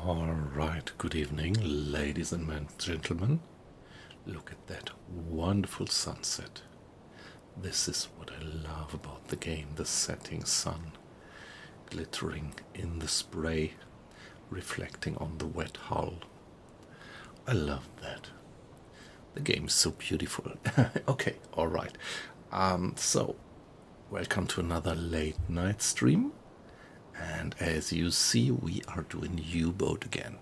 Alright, good evening, ladies and gentlemen. Look at that wonderful sunset. This is what I love about the game, the setting sun, glittering in the spray, reflecting on the wet hull. I love that. The game is so beautiful. Okay, alright. So, welcome to another late night stream. And as you see, we are doing U-boat again,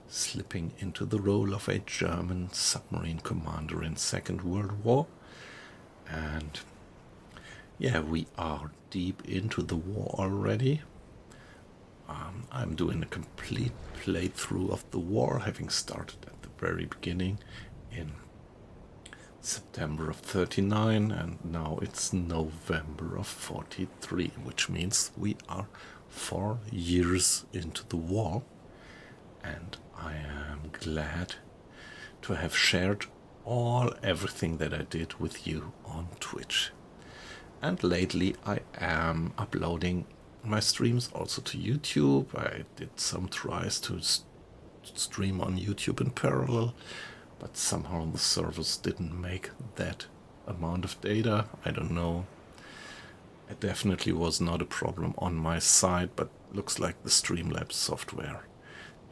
slipping into the role of a German submarine commander in Second World War. And yeah, we are deep into the war already. I'm doing a complete playthrough of the war, having started at the very beginning in September of 39, and now it's November of 43, which means we are 4 years into the war, and I am glad to have shared everything that I did with you on Twitch. And lately I am uploading my streams also to YouTube. I did some tries to stream on YouTube in parallel, but somehow the servers didn't make that amount of data. I don't know. It definitely was not a problem on my side, but looks like the Streamlabs software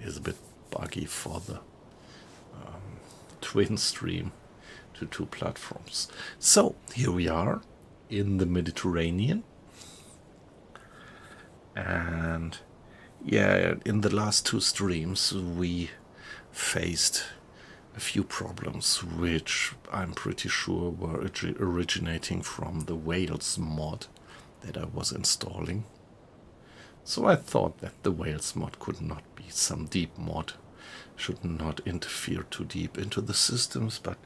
is a bit buggy for the twin stream to 2 platforms. So here we are in the Mediterranean, and yeah, in the last 2 streams we faced a few problems which I'm pretty sure were originating from the Wales mod that I was installing. So I thought that the Wales mod could not be some deep mod, should not interfere too deep into the systems, but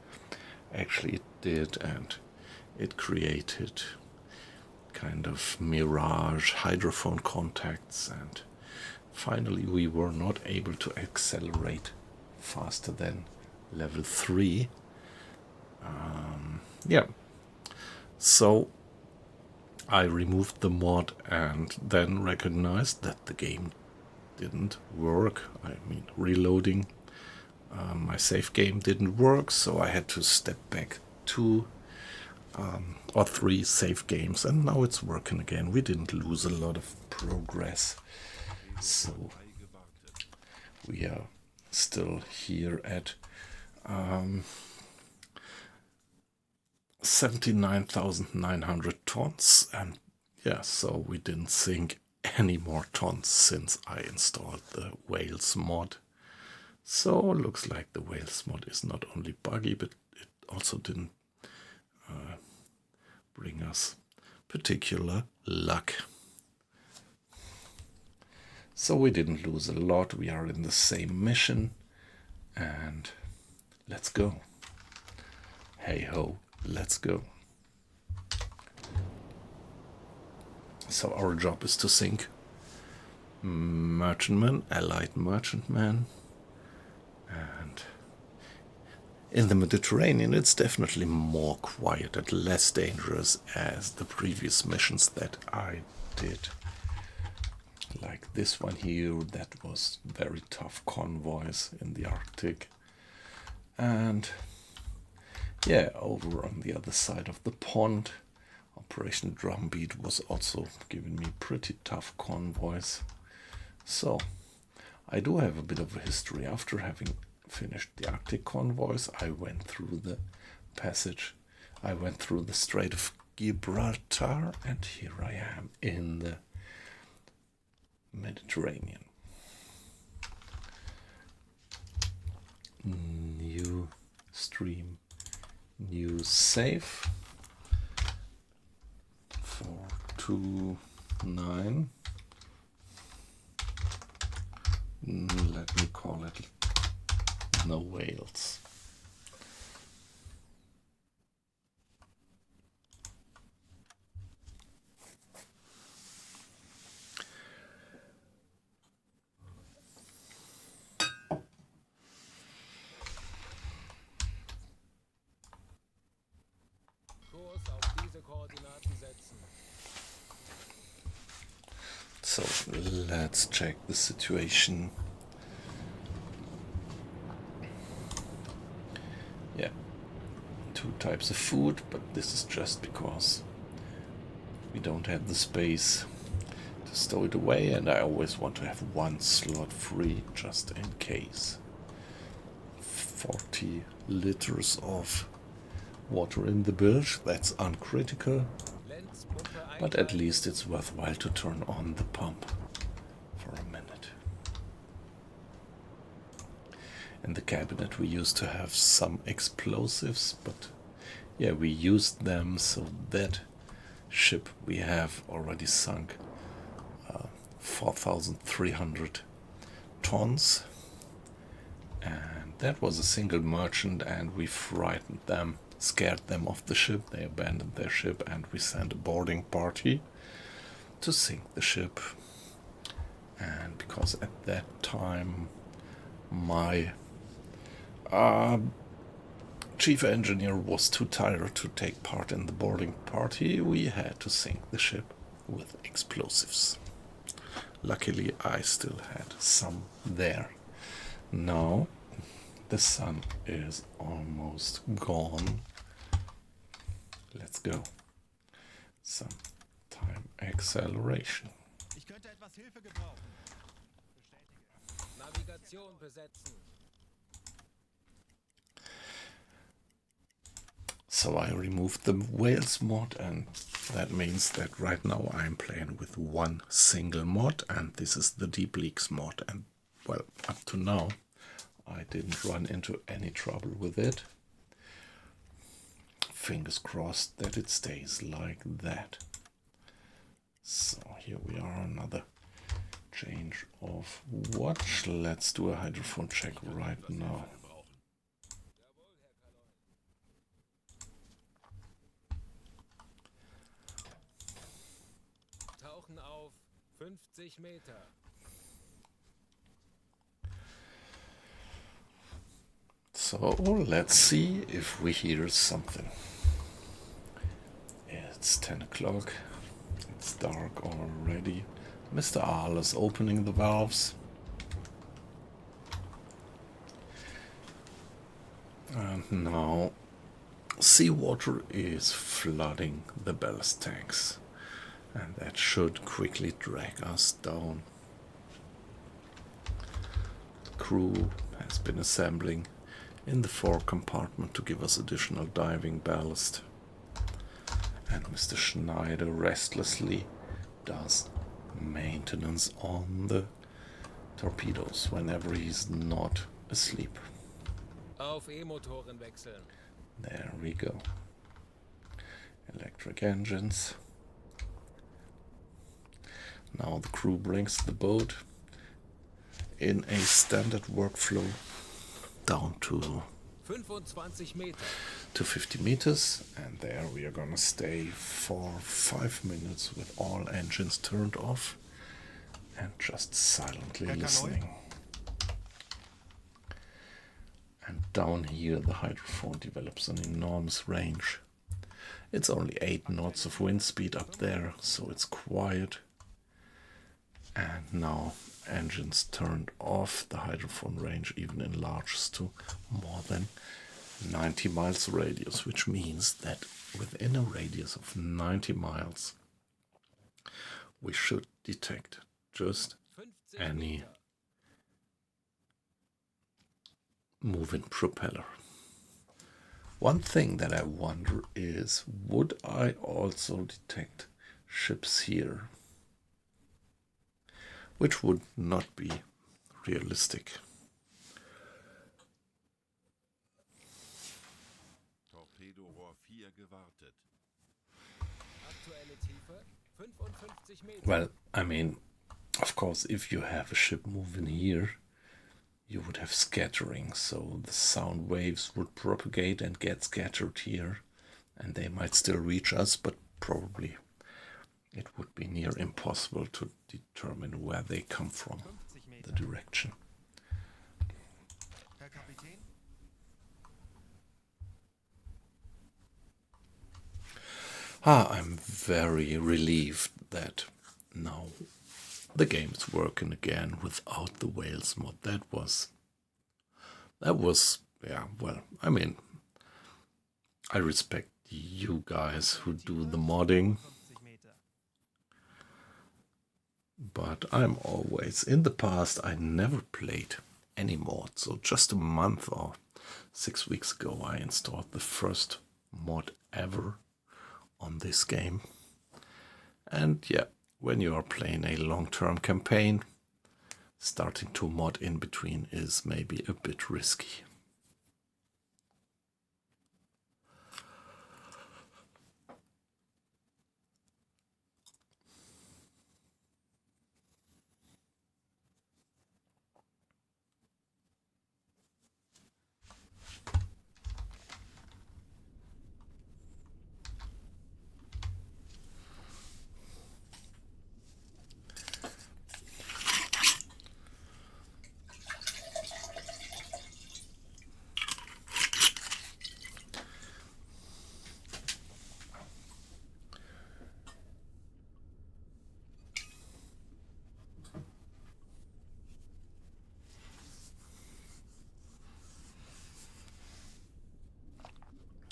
actually it did, and it created kind of mirage hydrophone contacts, and finally we were not able to accelerate faster than level 3. So I removed the mod and then recognized that the game didn't work. I mean, reloading my save game didn't work, so I had to step back 2 or 3 save games, and now it's working again. We didn't lose a lot of progress, so we are still here at 79,900 tons, and yeah, so we didn't sink any more tons since I installed the Wales mod. So looks like the Wales mod is not only buggy, but it also didn't bring us particular luck. So we didn't lose a lot. We are in the same mission, and let's go. Hey ho, let's go. So our job is to sink merchantman, allied merchantman, and in the Mediterranean it's definitely more quiet and less dangerous as the previous missions that I did. Like this one here, that was very tough convoys in the Arctic. And yeah, over on the other side of the pond, Operation Drumbeat was also giving me pretty tough convoys. So I do have a bit of a history. After having finished the Arctic convoys, I went through the passage. I went through the Strait of Gibraltar, and here I am in the Mediterranean. New stream, new save. 429. Let me call it No Wales. So let's check the situation two types of food, but this is just because we don't have the space to stow it away, and I always want to have one slot free just in case. 40 liters of water in the bilge, that's uncritical, but at least it's worthwhile to turn on the pump for a minute. In the cabinet we used to have some explosives, but yeah, we used them, so that ship we have already sunk 4,300 tons, and that was a single merchant, and we frightened them, scared them off the ship. They abandoned their ship, and we sent a boarding party to sink the ship. And because at that time my chief engineer was too tired to take part in the boarding party, we had to sink the ship with explosives. Luckily, I still had some there. Now, the sun is almost gone. Let's go. Some time acceleration. Ich könnte etwas Hilfe gebrauchen. Bestätige. Navigation besetzen. So I removed the Wales mod, and that means that right now I'm playing with one single mod, and this is the Deep Leaks mod. And well, up to now I didn't run into any trouble with it. Fingers crossed that it stays like that. So here we are, another change of watch. Let's do a hydrophone check right now. Tauchen auf 50 Meter. So let's see if we hear something. It's 10 o'clock. It's dark already. Mr. Aal is opening the valves. And now seawater is flooding the ballast tanks, and that should quickly drag us down. The crew has been assembling in the fore compartment to give us additional diving ballast, and Mr. Schneider restlessly does maintenance on the torpedoes whenever he's not asleep. Auf E-Motoren wechseln. There we go. Electric engines. Now the crew brings the boat in a standard workflow down to 25 Meter. 50 meters, and there we are gonna stay for 5 minutes with all engines turned off and just silently listening. And down here the hydrophone develops an enormous range. It's only 8 knots of wind speed up there, so it's quiet. And now engines turned off, the hydrophone range even enlarges to more than 90 miles radius, which means that within a radius of 90 miles we should detect just any moving propeller. One thing that I wonder is, would I also detect ships here? Which would not be realistic. Torpedorohr 4 gewartet. Aktuelle Tiefe 55 Meter. Well, I mean, of course, if you have a ship moving here, you would have scattering, so the sound waves would propagate and get scattered here, and they might still reach us, but probably it would be near impossible to determine where they come from, the direction. Herr Kapitän? I'm very relieved that now the game's working again without the Wales mod. That was, yeah, well, I mean, I respect you guys who do the modding, but I'm always, in the past, I never played any mod. So just a month or 6 weeks ago, I installed the first mod ever on this game. And yeah, when you are playing a long-term campaign, starting to mod in between is maybe a bit risky.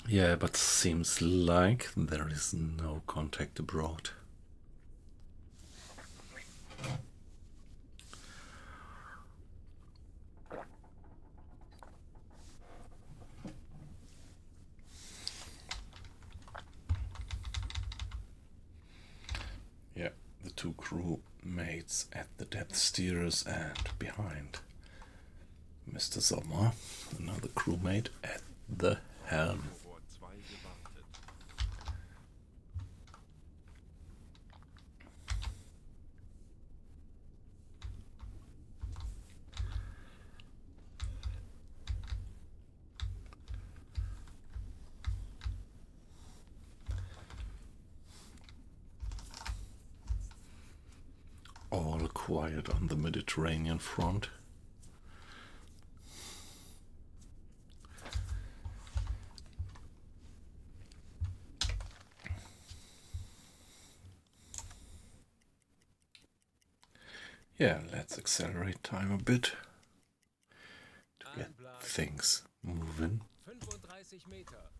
Yeah, but seems like there is no contact abroad. Yeah, the two crewmates at the depth steers and behind Mr. Sommer, another crewmate at the helm. Vor 2 gewartet. All quiet on the Mediterranean front. Yeah, let's accelerate time a bit to get things moving. 35 Meter.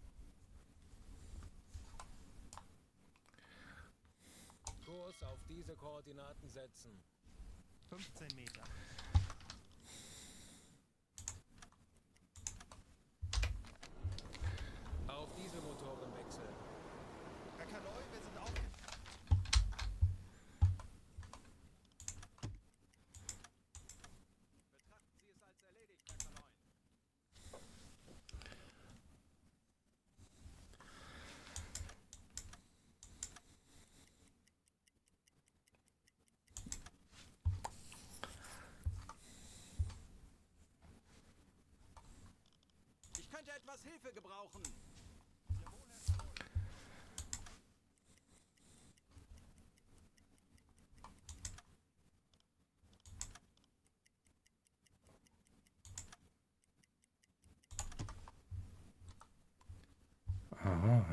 Kurs auf diese Koordinaten setzen. 15 Meter. Auf Dieselmotoren wechseln. Herr Kaloi, wir sind auf. Betrachten Sie es als erledigt, Herr Kaloi. Ich könnte etwas Hilfe gebrauchen.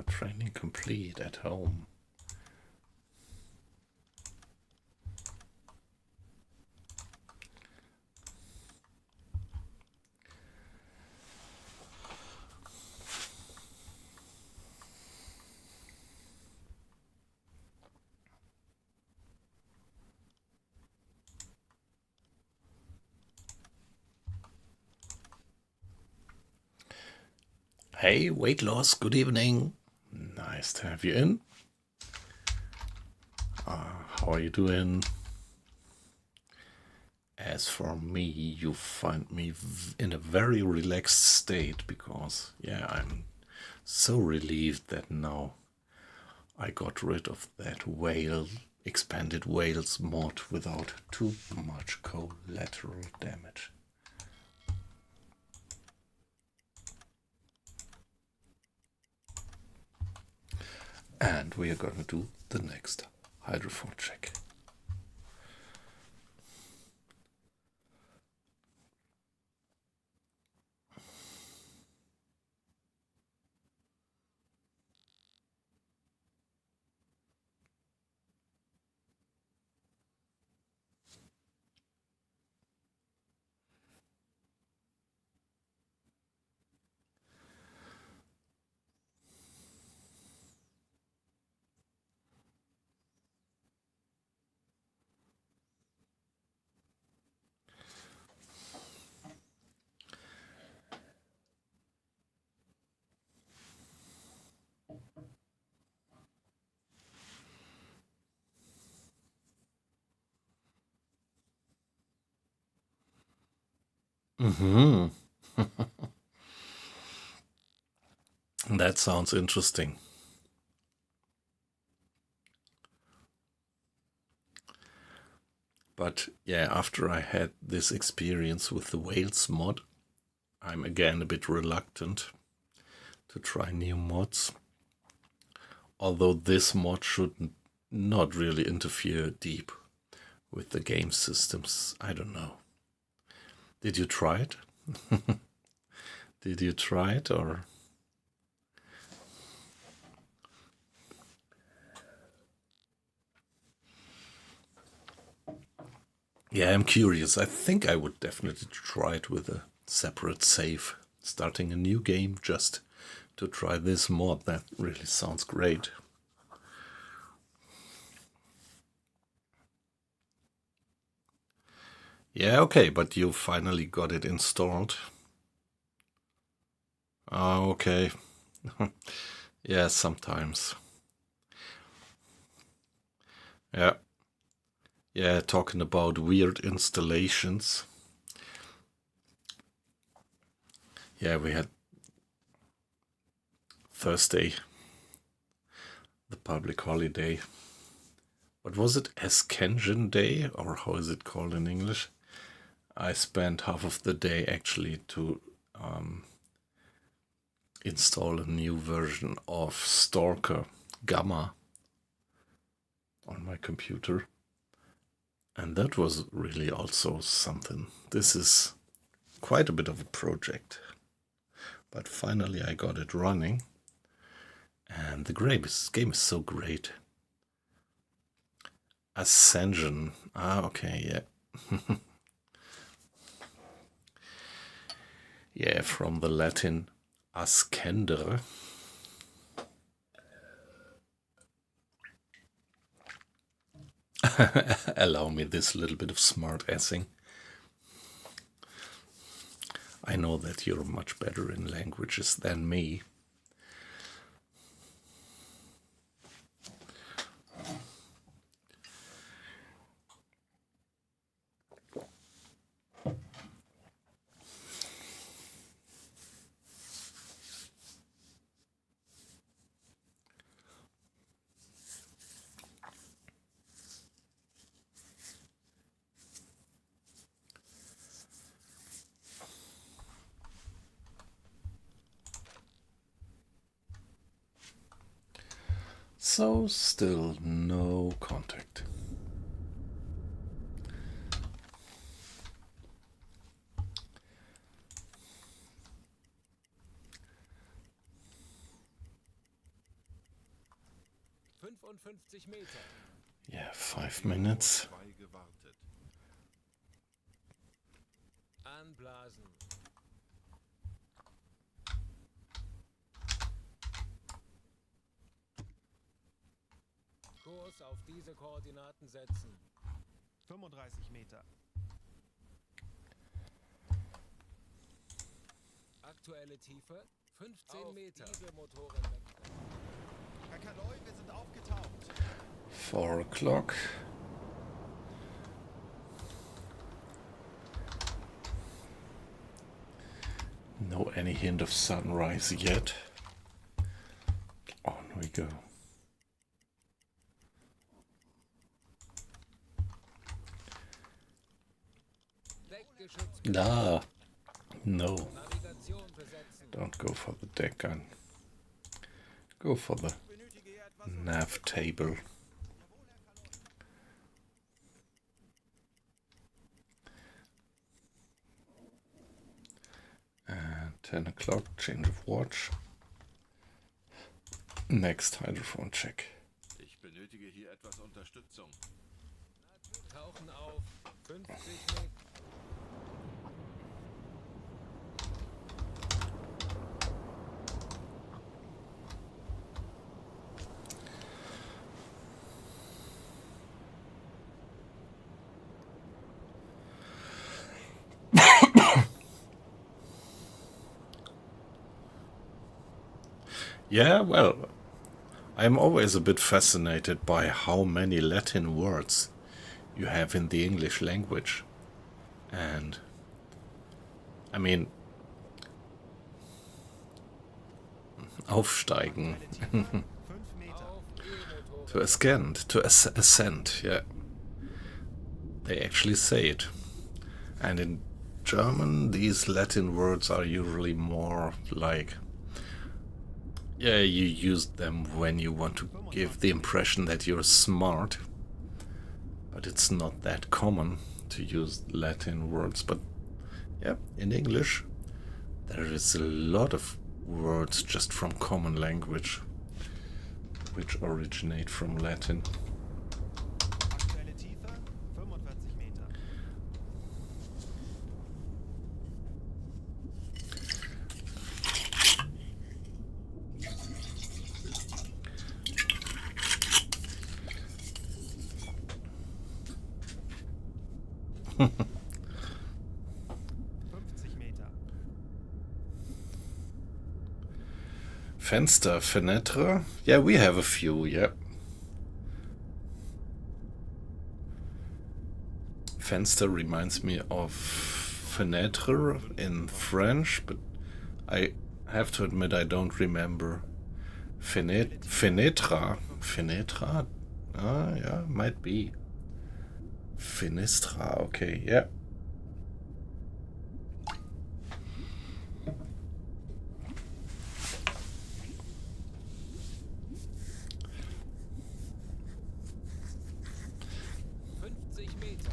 Training complete at home. Hey, weight loss, good evening. Nice to have you in. How are you doing? As for me, you find me in a very relaxed state because, yeah, I'm so relieved that now I got rid of that whale, expanded whales mod without too much collateral damage. And we are going to do the next hydrophone check. Mm-hmm. That sounds interesting. But yeah, after I had this experience with the Wales mod, I'm again a bit reluctant to try new mods. Although this mod should not really interfere deep with the game systems. I don't know. Did you try it? Did you try it or? Yeah, I'm curious. I think I would definitely try it with a separate save. Starting a new game just to try this mod. That really sounds great. Yeah, okay, but you finally got it installed. Oh, okay. Yeah, sometimes. Yeah. Yeah, talking about weird installations. Yeah, we had Thursday, the public holiday. What was it? Eskension Day? Or how is it called in English? I spent half of the day actually to install a new version of Stalker Gamma on my computer. And that was really also something. This is quite a bit of a project. But finally I got it running. And the game is so great. Ascension. Ah, okay, yeah. Yeah, from the Latin ascendere. Allow me this little bit of smart assing. I know that you're much better in languages than me. So, still no contact. Meter. Yeah, 5 minutes. Anblasen. Kurs auf diese Koordinaten setzen. 35 Meter. Aktuelle Tiefe 15 auf Meter. Dieselmotoren wechseln. Herr Kaloy, wir sind aufgetaucht. 4 o'clock. No any hint of sunrise yet. On we go. Ah, no. Don't go for the deck gun. Go for the nav table. And 10 o'clock, change of watch. Next hydrophone check. Ich benötige hier etwas Unterstützung. Tauchen auf 50 Meter. Yeah, well, I'm always a bit fascinated by how many Latin words you have in the English language. And I mean, aufsteigen. 5 Meter. Auf E-Motor. To ascend, to ascend, yeah. They actually say it. And in German, these Latin words are usually more like, yeah, you use them when you want to give the impression that you're smart. But it's not that common to use Latin words. But yeah, in English, there is a lot of words just from common language which originate from Latin. Aktuelle Tiefe 45 Meter. Meter. Fenster, Fenêtre. Yeah, we have a few, yeah. Fenster reminds me of fenêtre in French, but I have to admit I don't remember. Fenetra? Fenetra? Ah, yeah, might be. Finestra, okay, yeah. Meter.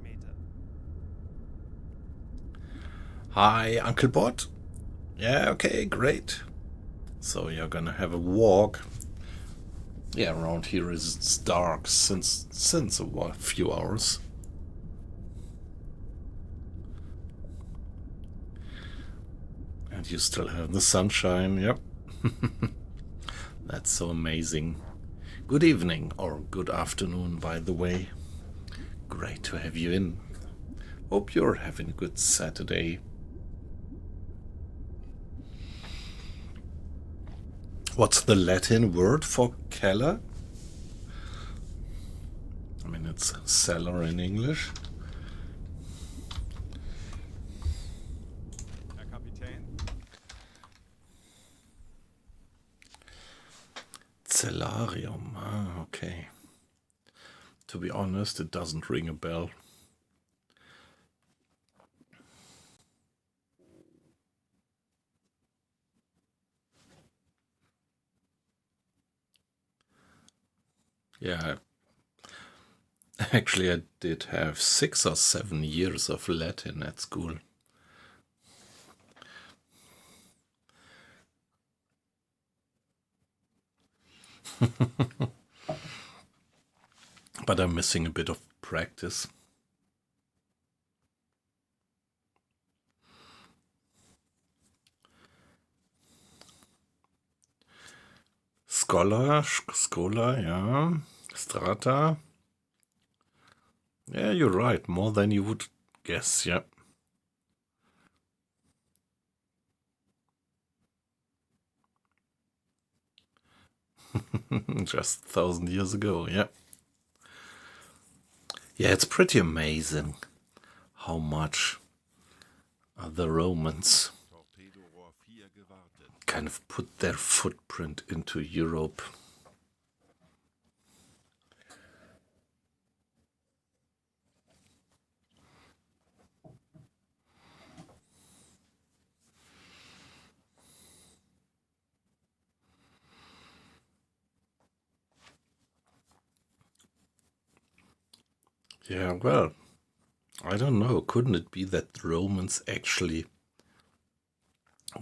Meter. Hi, Uncle Bot. Yeah, okay, great. So you're gonna have a walk. Yeah, around here it's dark since a few hours. And you still have the sunshine, yep. That's so amazing. Good evening, or good afternoon, by the way. Great to have you in. Hope you're having a good Saturday. What's the Latin word for cellar? I mean, it's cellar in English. Herr Kapitän? Cellarium, ah, okay. To be honest, it doesn't ring a bell. Yeah, actually I did have 6 or 7 years of Latin at school. But I'm missing a bit of practice. Scholar, yeah. Strata. Yeah, you're right. More than you would guess, yeah. Just 1,000 years ago, yeah. Yeah, it's pretty amazing how much the Romans Torpedorohr 4 gewartet. kind of put their footprint into Europe. Yeah, well, I don't know. Couldn't it be that the Romans actually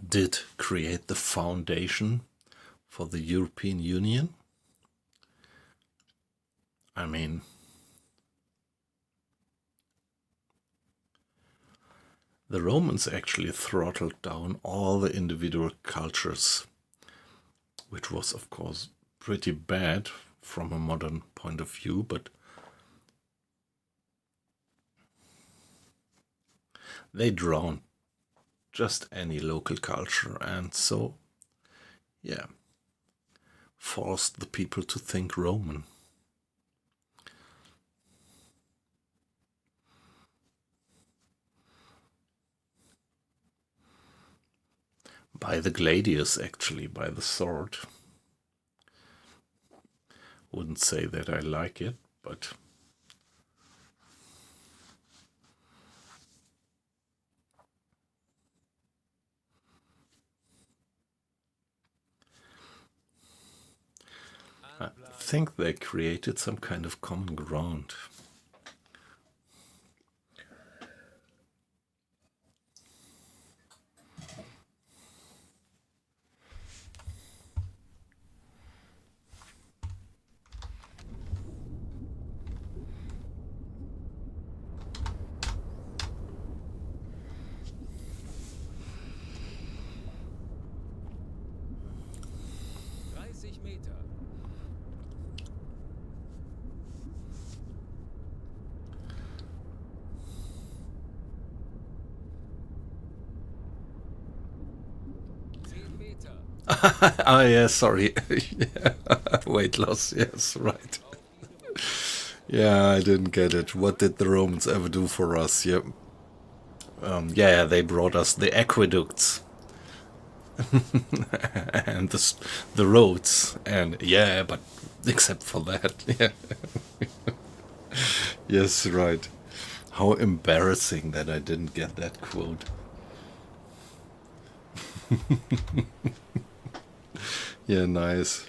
did create the foundation for the European Union? I mean, the Romans actually throttled down all the individual cultures, which was, of course, pretty bad from a modern point of view, but they drowned just any local culture, and so, yeah, forced the people to think Roman. By the gladius, actually, by the sword. Wouldn't say that I like it, but I think they created some kind of common ground. Meter. Ah, yeah, sorry. Weight loss, yes, right. Yeah, I didn't get it. What did the Romans ever do for us? Yep. Yeah, they brought us the aqueducts and the roads, and yeah, but except for that, yeah. Yes, right. How embarrassing that I didn't get that quote. Yeah, nice.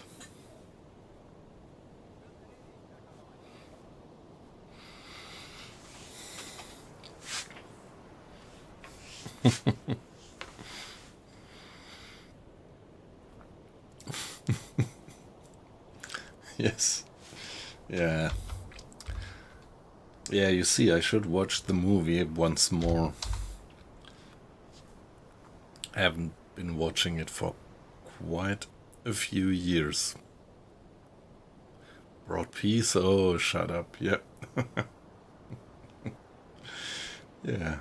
Yes. Yeah. Yeah, you see, I should watch the movie once more. I haven't been watching it for quite a few years. Broad Peace? Oh, shut up. Yeah. Yeah.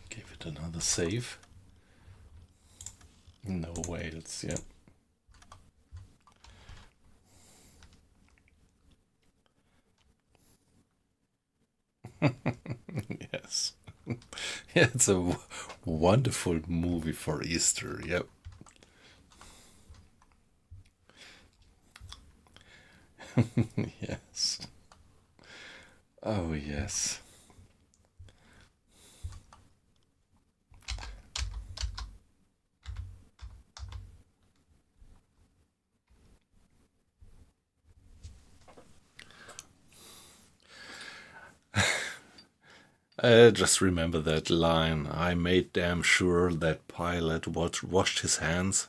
Give it another save. No whales, yeah. Yes. Yeah, it's a wonderful movie for Easter, yep. Yes. Oh, yes. Just remember that line. I made damn sure that Pilate washed his hands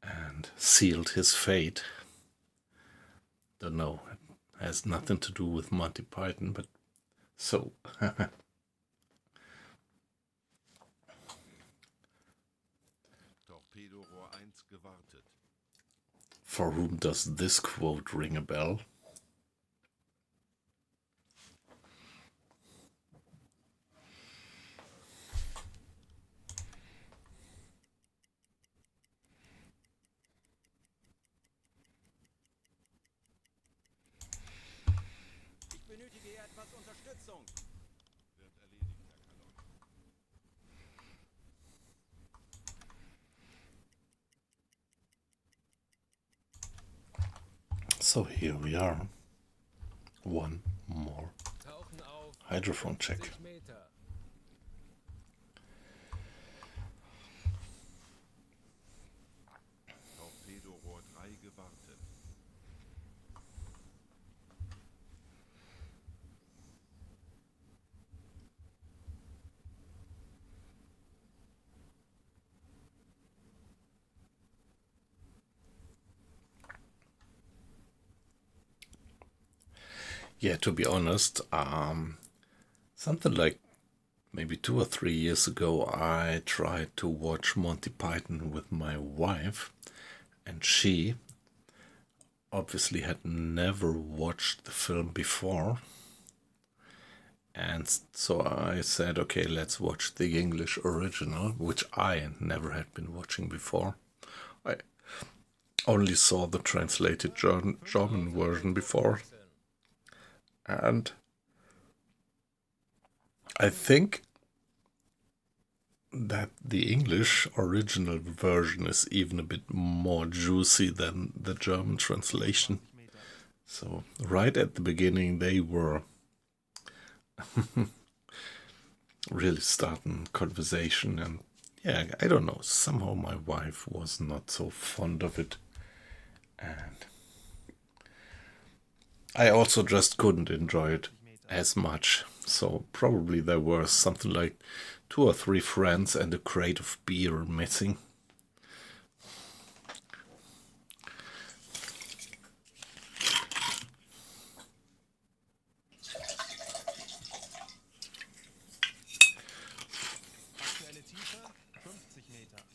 and sealed his fate. Don't know. It has nothing to do with Monty Python, but so. Torpedorohr 1 gewartet. For whom does this quote ring a bell? Ich benötige hier etwas Unterstützung. Wird erledigt, Herr Kalon. So here we are. One more hydrophone check. Torpedorohr 3 Yeah, to be honest, something like maybe 2 or 3 years ago, I tried to watch Monty Python with my wife, and she obviously had never watched the film before. And so I said, okay, let's watch the English original, which I never had been watching before. I only saw the translated German version before. And I think that the English original version is even a bit more juicy than the German translation. So right at the beginning they were really starting conversation, and yeah, I don't know, somehow my wife was not so fond of it, and I also just couldn't enjoy it as much. So probably there were something like 2 or 3 friends and a crate of beer missing. Aktuelle Tiefe 50 Meter.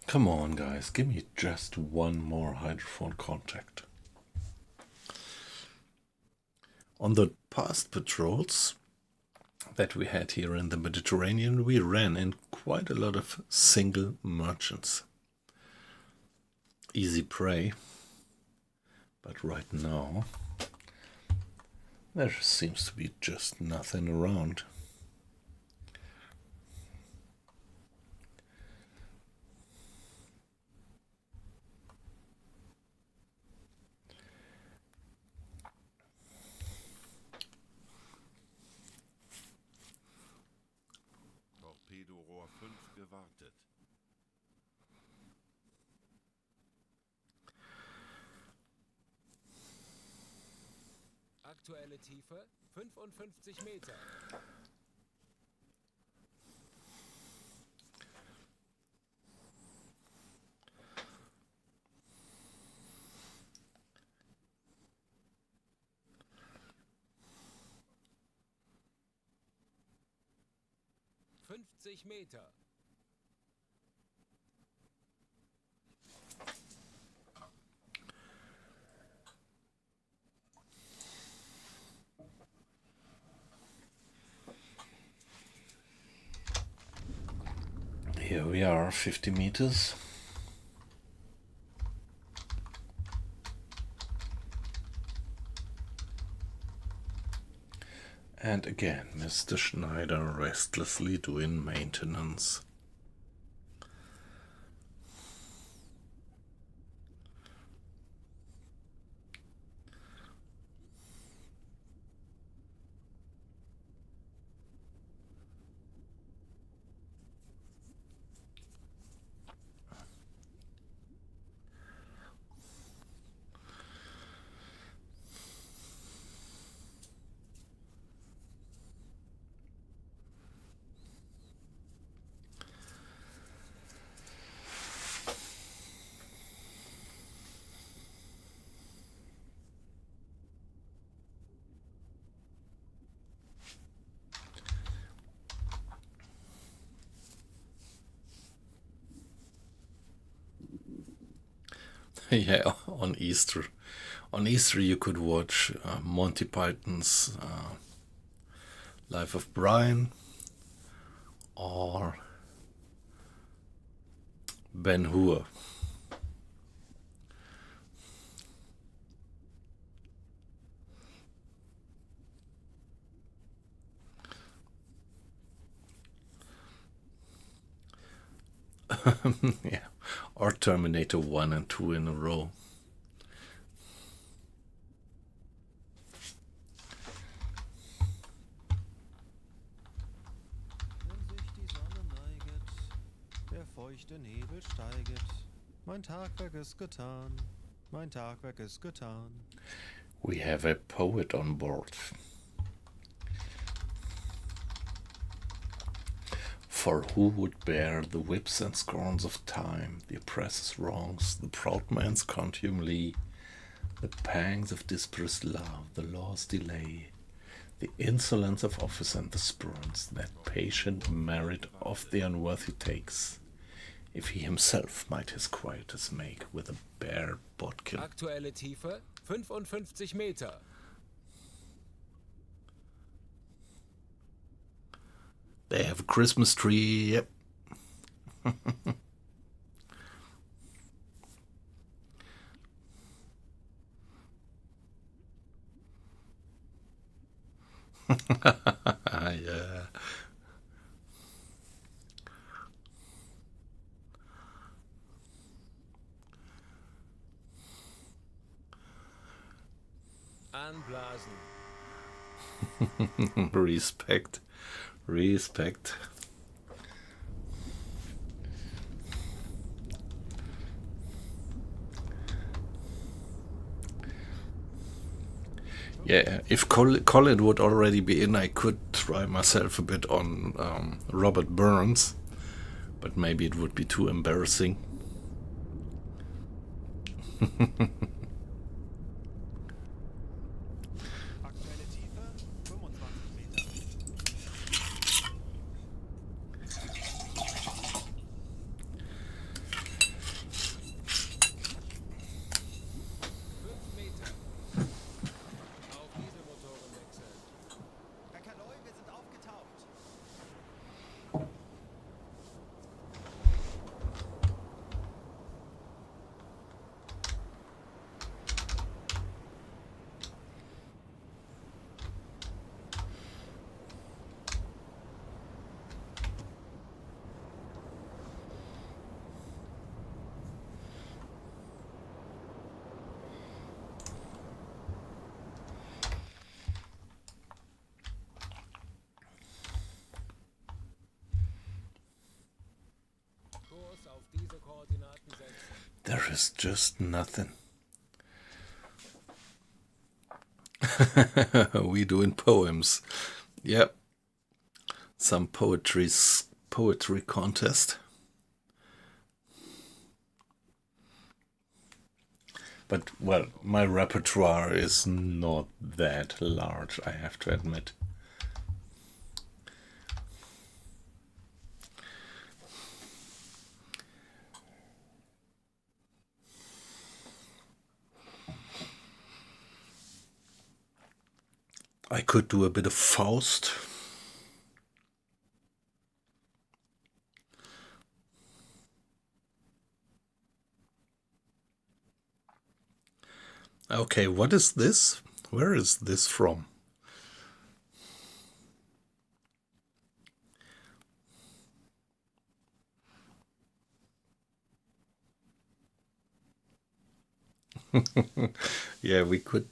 Come on, guys, give me just one more hydrophone contact. On the past patrols that we had here in the Mediterranean, we ran in quite a lot of single merchants. Easy prey. But right now, there seems to be just nothing around. Torpedorohr 5 gewartet. Aktuelle Tiefe 55 Meter. Meter. Here we are, 50 meters. And again, Mr. Schneider restlessly doing maintenance. Yeah, on Easter. On Easter you could watch Monty Python's Life of Brian or Ben Hur. Yeah, or Terminator 1 and 2 in a row. Wenn sich die Sonne neiget, der feuchte Nebel steiget, Mein Tagwerk ist getan. Mein Tagwerk ist getan. We have a poet on board. For who would bear the whips and scorns of time, the oppressor's wrongs, the proud man's contumely, the pangs of dispersed love, the law's delay, the insolence of office and the spurns that patient merit of the unworthy takes, if he himself might his quietus make with a bare bodkin. Aktuelle Tiefe 55 Meter. They have a Christmas tree, yep. Yeah. Anblasen. Respect. Respect. Yeah, if Colin would already be in, I could try myself a bit on Robert Burns, but maybe it would be too embarrassing. Aktuelle Tiefe 25 Meter. 5 Meter. Auf Dieselmotoren wechseln. Bäckerloi, wir sind aufgetaucht. Kurs auf diese Koordinaten setzen. There is just nothing. We doing poems. Yep. Some poetry contest. But, well, my repertoire is not that large, I have to admit. I could do a bit of Faust. Okay, what is this? Where is this from? Yeah, we could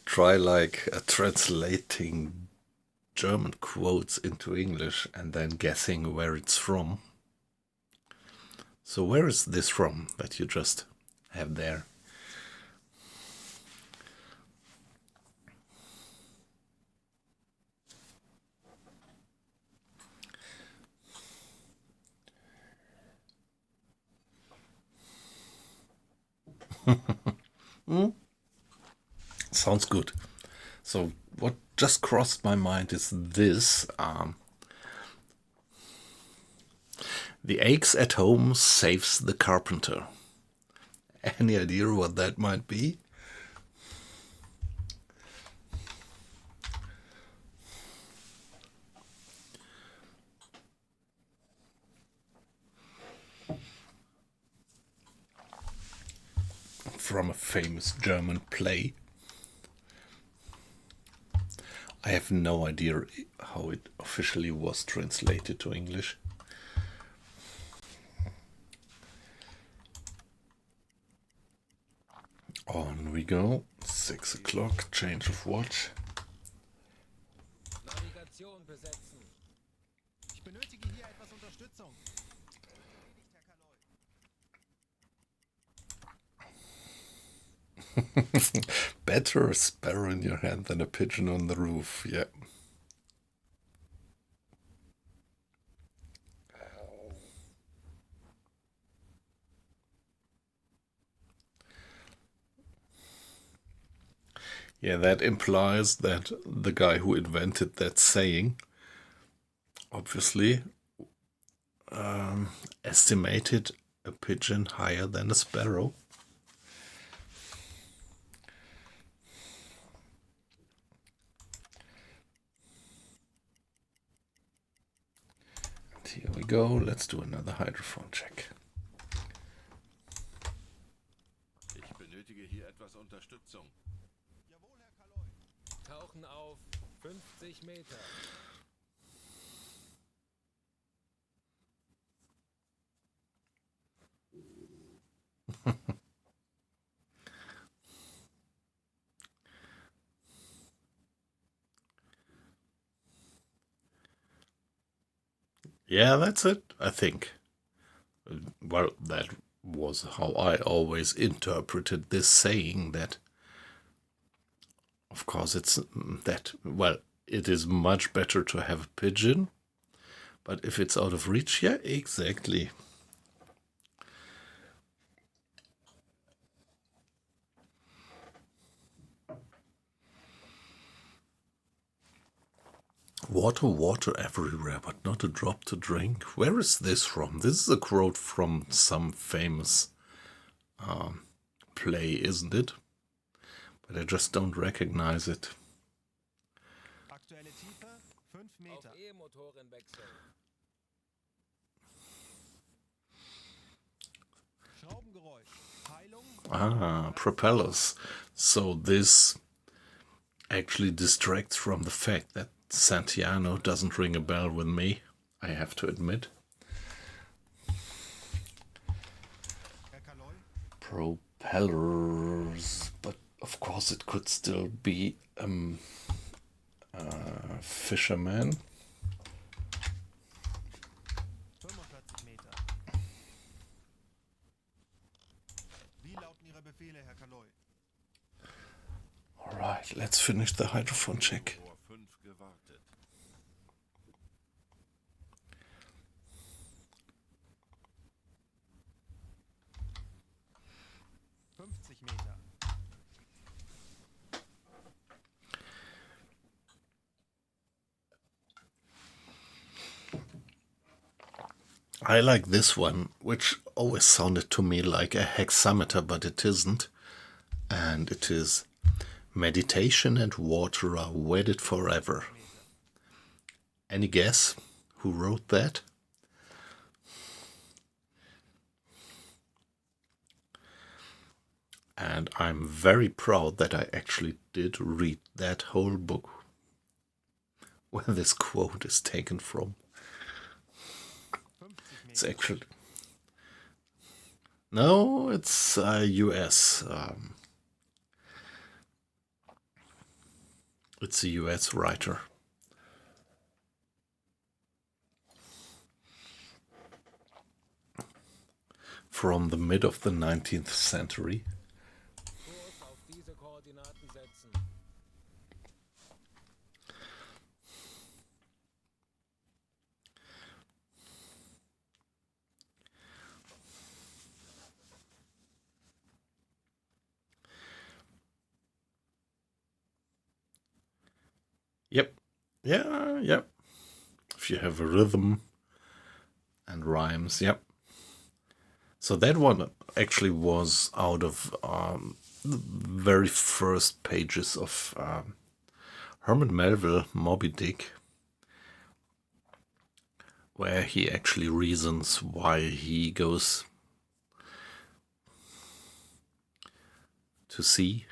try like translating German quotes into English and then guessing where it's from. So where is this from that you just have there? Sounds good. So what just crossed my mind is this. The axe at home saves the carpenter. Any idea what that might be? From a famous German play. I have no idea how it officially was translated to English. On we go. 6 o'clock, change of watch. Navigation besetzen. Ich benötige hier etwas Unterstützung. Erledigt, Herr Kaloi. Better a sparrow in your hand than a pigeon on the roof. Yeah. Yeah, that implies that the guy who invented that saying obviously estimated a pigeon higher than a sparrow. And here we go. Let's do another hydrophone check. Ich benötige hier etwas Unterstützung. Jawohl, Herr Kaloi. Tauchen auf 50 Meter. Yeah, that's it, I think. Well, that was how I always interpreted this saying, that of course it's that, well, it is much better to have a pigeon, but if it's out of reach, yeah, exactly. Water, water everywhere, but not a drop to drink. Where is this from? This is a quote from some famous play, isn't it? But I just don't recognize it. Aktuelle Tiefe 5 Auf Meter. E-Motoren wechseln. Schraubengeräusch. Heilung. Propellers. So this actually distracts from the fact that Santiano doesn't ring a bell with me, I have to admit. Herr Kaloi. Propellers, but of course it could still be a fisherman. 45 Meter. Wie lauten Ihre Befehle, Herr Kaloi? Alright, let's finish the hydrophone check. Rohr 5 gewartet. Meter. I like this one, which always sounded to me like a hexameter, but it isn't. And it is: meditation and water are wedded forever. Any guess who wrote that? And I'm very proud that I actually did read that whole book where this quote is taken from. It's actually... No, it's US. It's a US writer. From the mid of the 19th century. Kurs auf diese Koordinaten setzen. Yep. Yeah, yep. If you have a rhythm and rhymes, yep. So that one actually was out of the very first pages of Herman Melville, Moby Dick, where he actually reasons why he goes to sea.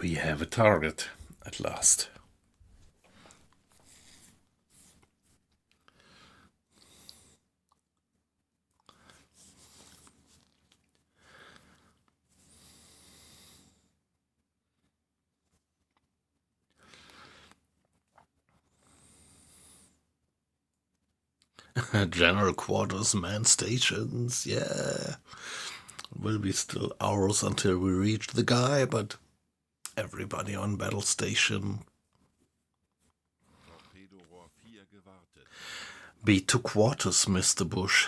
We have a target at last. General quarters, man stations, yeah. Will be still hours until we reach the guy, but everybody on battle station. Torpedorohr 4 gewartet. Be to quarters, Mr. Bush.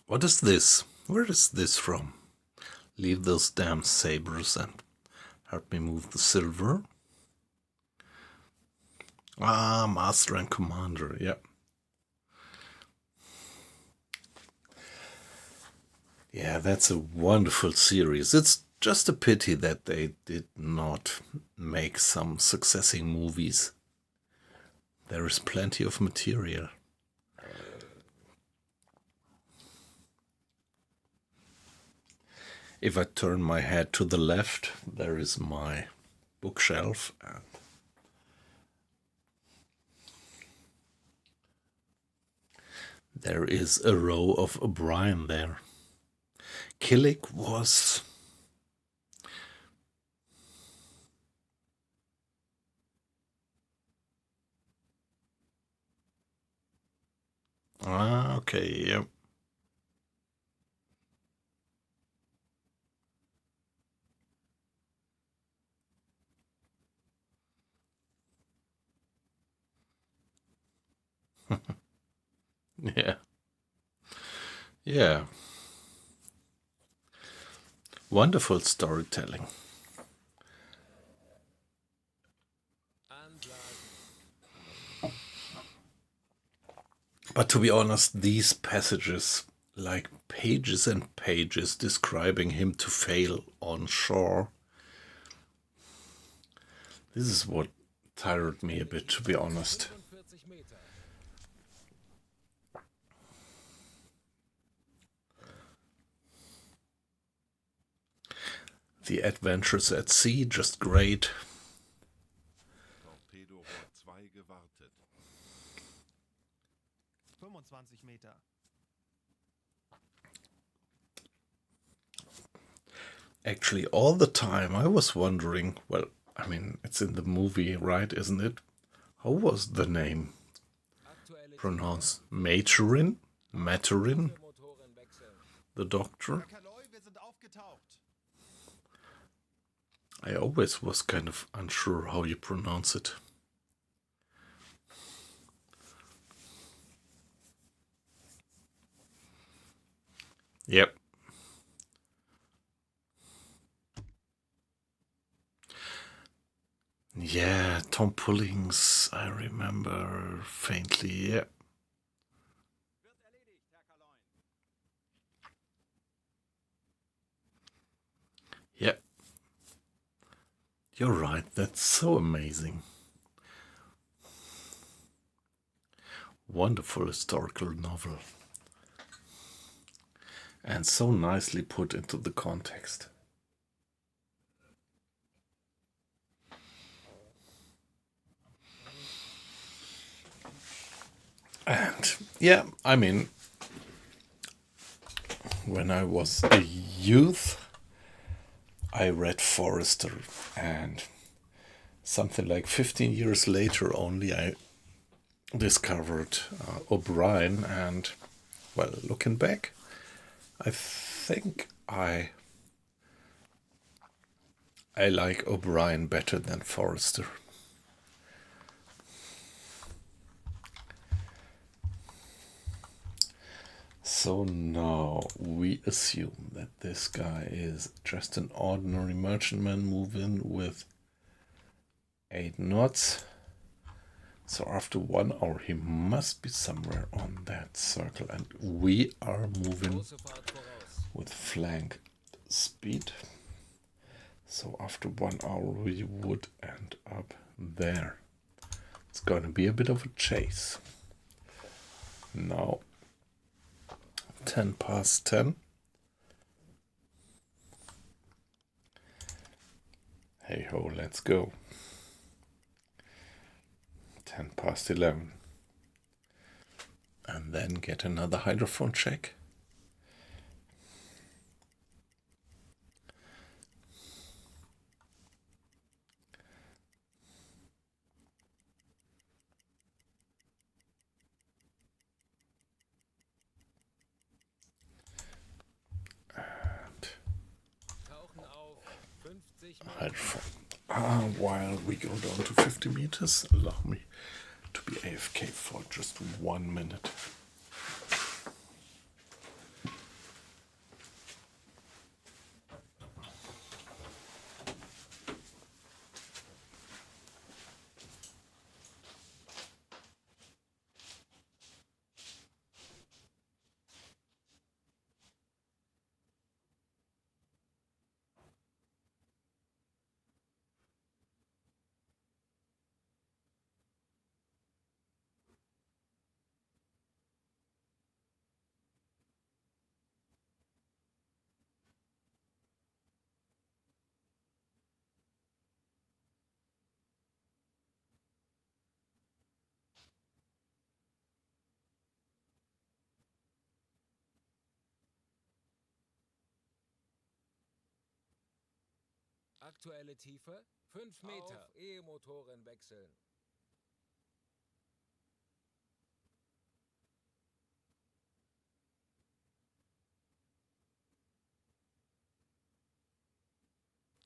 What is this? Where is this from? Leave those damn sabers and help me move the silver. Ah, Master and Commander, yep. Yeah, that's a wonderful series. It's just a pity that they did not make some succeeding movies. There is plenty of material. If I turn my head to the left, there is my bookshelf, and there is a row of O'Brien there. Killick was... Ah, okay, yep. Yeah. Yeah. Wonderful storytelling. But to be honest, these passages, like pages and pages describing him to fail on shore, this is what tired me a bit, to be honest. 45 Meter. The adventures at sea, just great. Torpedorohr 2 gewartet. 25 Meter. Actually, all the time I was wondering, well, I mean, it's in the movie, right, isn't it? How was the name Aktuelle pronounced? Maturin? Maturin? Motoren wechseln. The doctor? Kaloi, wir sind aufgetaucht. I always was kind of unsure how you pronounce it. Yep. Yeah, Tom Pullings, I remember faintly, yeah. Wird erledigt, Herr Kaloi. Yeah. You're right, that's so amazing. Wonderful historical novel. And so nicely put into the context. And yeah, I mean, when I was a youth, I read Forrester, and something like 15 years later only I discovered O'Brien, and well, looking back, I think I like O'Brien better than Forrester. So now we assume that this guy is just an ordinary merchantman moving with 8 knots. So after 1 hour he must be somewhere on that circle, and we are moving Große Fahrt voraus. with flank speed. So after 1 hour we would end up there. It's going to be a bit of a chase. Now, 10 past 10. Hey ho, let's go. 10 past 11. And then get another hydrophone check. Tauchen auf 50 Meter. Hydrophone. While we go down to 50 meters, allow me to be AFK for just 1 minute. Aktuelle Tiefe 5 Meter. Auf E-Motoren wechseln.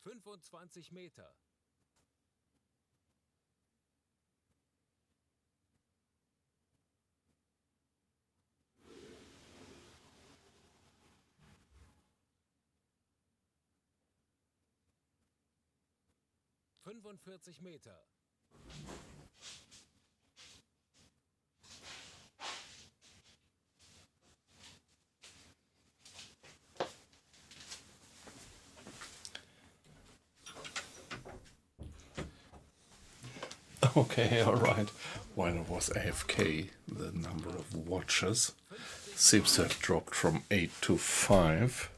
...25 Meter. ...45 Meter. Okay, alright. While it was AFK, the number of watchers seems to have dropped from 8 to 5.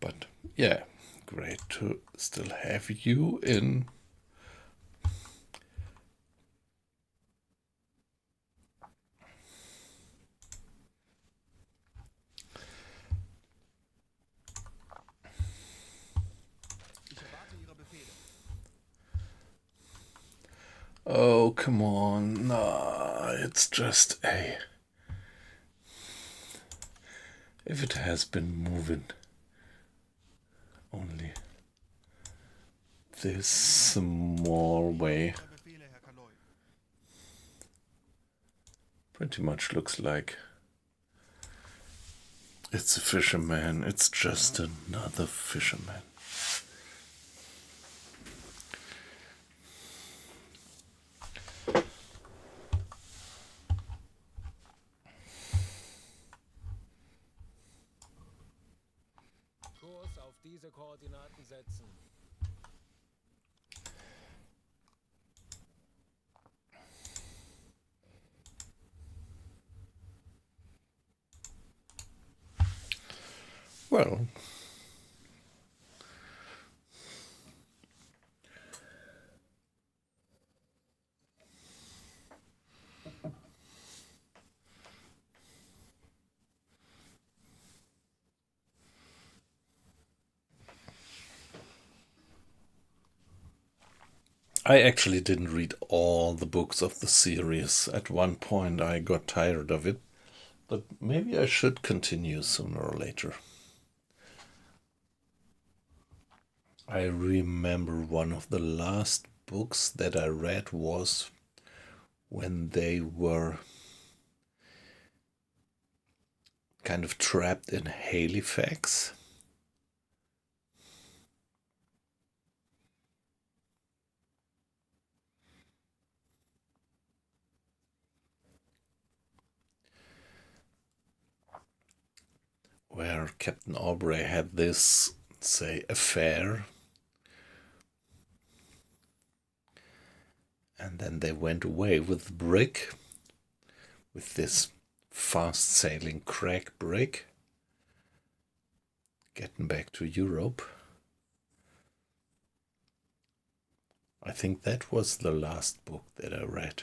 But yeah, great to still have you in. Oh, come on. Nah, it's just a... If it has been moving only this small way, pretty much looks like it's a fisherman. It's just another fisherman. Kurs auf diese Koordinaten setzen. Well, I actually didn't read all the books of the series. At one point I got tired of it, but maybe I should continue sooner or later. I remember one of the last books that I read was when they were kind of trapped in Halifax. Where Captain Aubrey had this, say, affair. And then they went away with the brig, with this fast sailing crack brig, getting back to Europe. I think that was the last book that I read.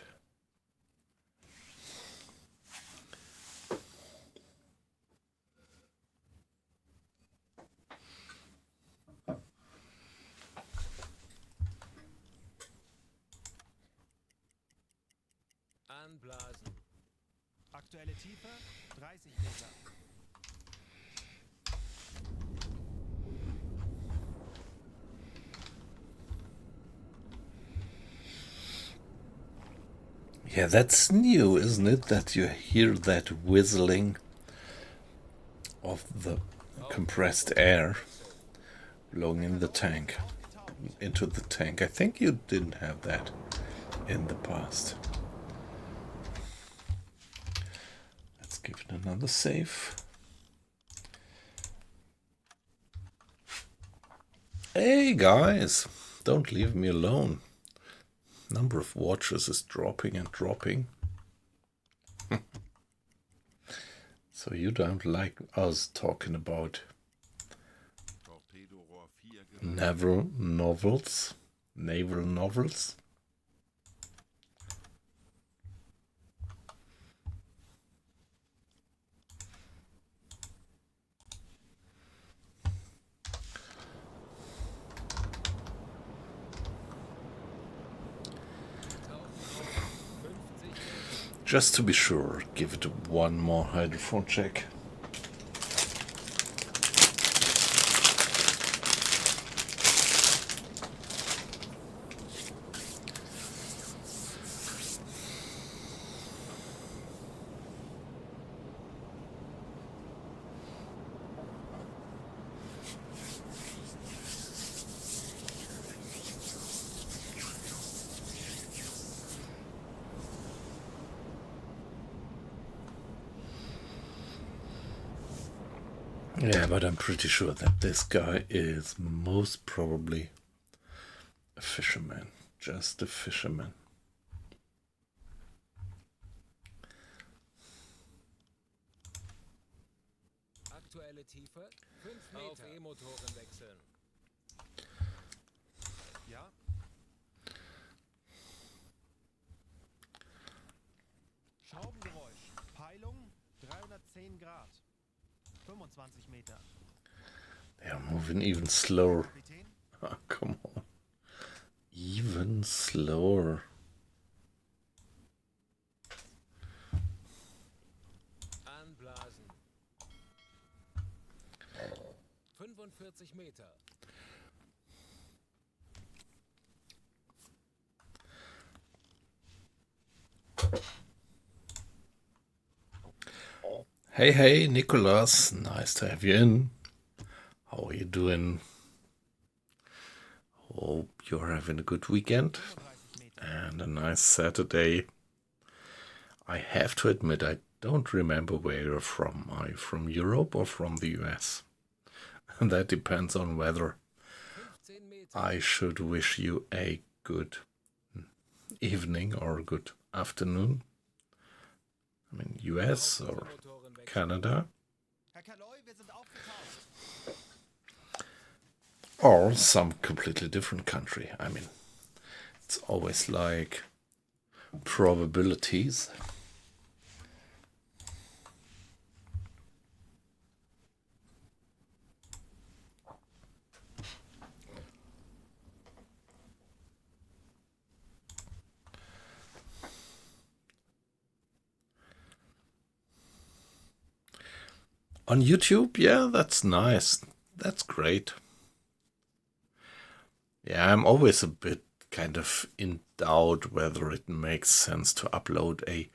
Anblasen. Aktuelle Tiefe 30 Meter. Yeah, that's new, isn't it? That you hear that whistling of the compressed air blowing in the tank, into the tank. I think you didn't have that in the past. Let's give it another save. Hey guys, don't leave me alone. Number of watchers is dropping and dropping. So you don't like us talking about naval novels? Naval novels? Just to be sure, give it one more hydrophone check. Yeah, but I'm pretty sure that this guy is most probably a fisherman. Just a fisherman. Aktuelle Tiefe 5 Meter. Auf E-Motoren wechseln. Ja. Schraubengeräusch. Peilung 310 Grad. 25 Meter. They are moving even slower. Kapitän? Oh, come on. Even slower. Anblasen. 45 Meter. Hey, hey, Nicholas. Nice to have you in. How are you doing? Hope you're having a good weekend 35 Meter. and a nice Saturday. I have to admit, I don't remember where you're from. Are you from Europe or from the US? That depends on whether 15 Meter. I should wish you a good evening or a good afternoon. I mean, US or Motoren wechseln. Canada, Herr Kaloi, wir sind aufgetaucht. or some completely different country. I mean, it's always like probabilities. On YouTube, yeah, that's nice. That's great. Yeah, I'm always a bit kind of in doubt whether it makes sense to upload a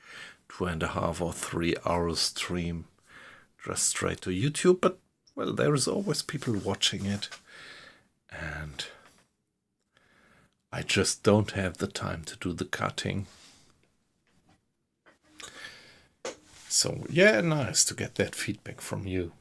2.5 or 3 hour stream just straight to YouTube, but well, there is always people watching it, and I just don't have the time to do the cutting. So yeah, nice to get that feedback from you.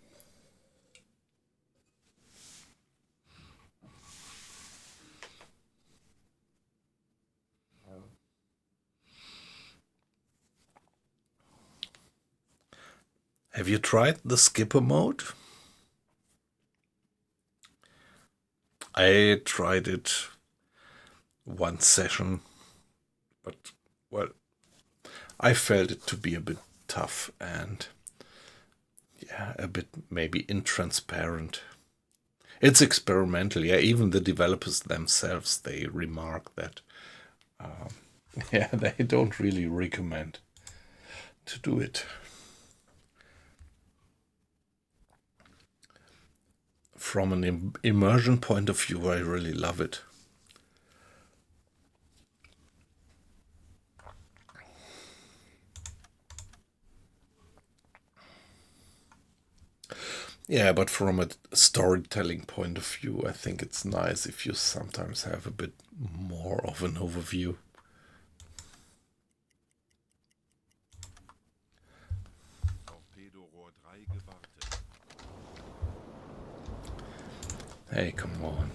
Have you tried the skipper mode? I tried it one session, but, well, I felt it to be a bit tough and, yeah, a bit maybe intransparent. It's experimental, yeah, even the developers themselves, they remark that, yeah, they don't really recommend to do it. From an immersion point of view, I really love it. Yeah, but from a storytelling point of view, I think it's nice if you sometimes have a bit more of an overview. Torpedorohr 3 gewartet. Hey, come on.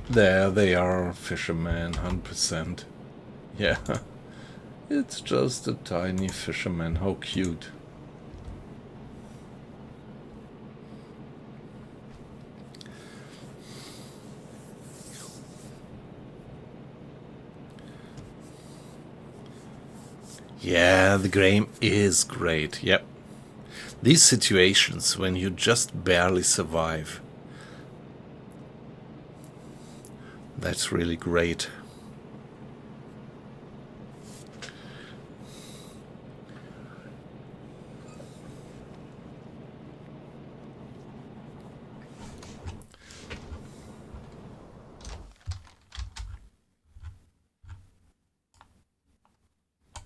There they are, fisherman, 100%. Yeah, it's just a tiny fisherman, how cute. Yeah, the game is great, yep. These situations when you just barely survive, that's really great.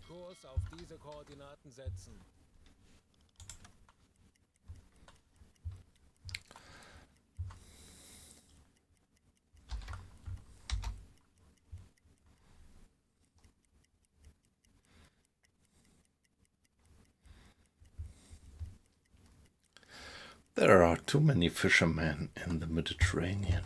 Kurs auf diese Koordinaten setzen. There are too many fishermen in the Mediterranean.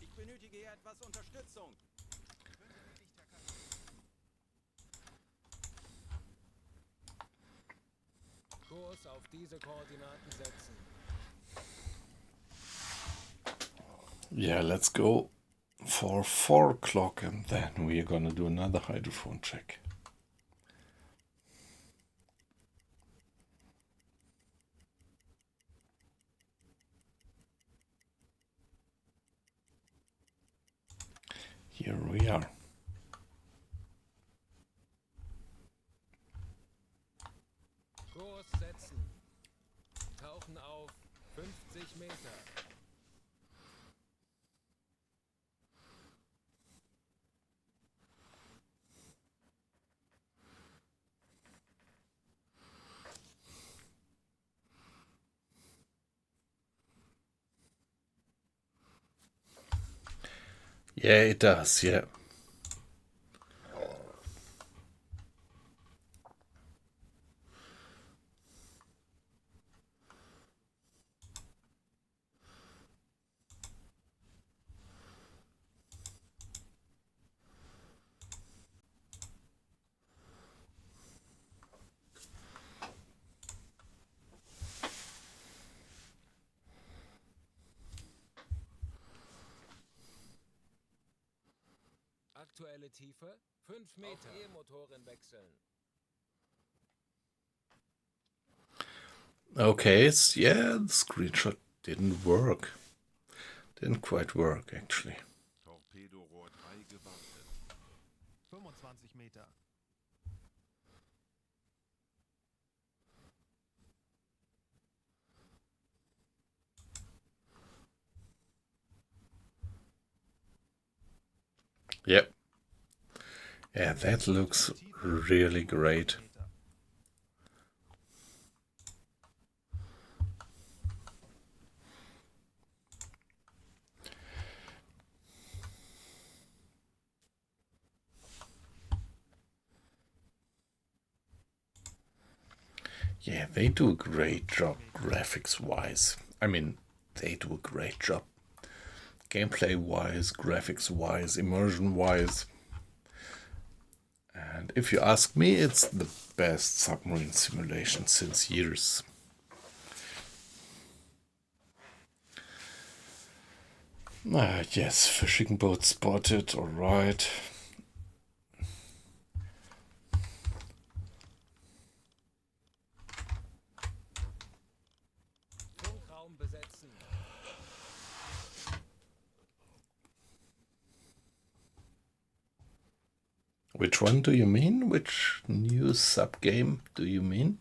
Ich benötige hier etwas Unterstützung. Kurs auf diese Koordinaten setzen. Yeah, let's go for 4 o'clock and then we are gonna do another hydrophone check. Here we are. Kurs setzen. Tauchen auf 50 Meter. Yeah, it does, yeah. Aktuelle Tiefe 5 Meter. Auf E-Motoren wechseln. Okay, yeah, the screenshot didn't work. Didn't quite work, actually. Torpedorohr 3 gewartet. 25 Meter. Yep. Yeah, that looks really great. Yeah, they do a great job graphics-wise. I mean, they do a great job gameplay-wise, graphics-wise, immersion-wise. And if you ask me, it's the best submarine simulation since years. Ah, yes, fishing boat spotted, alright. Funkraum besetzen. Which one do you mean? Which new sub-game do you mean?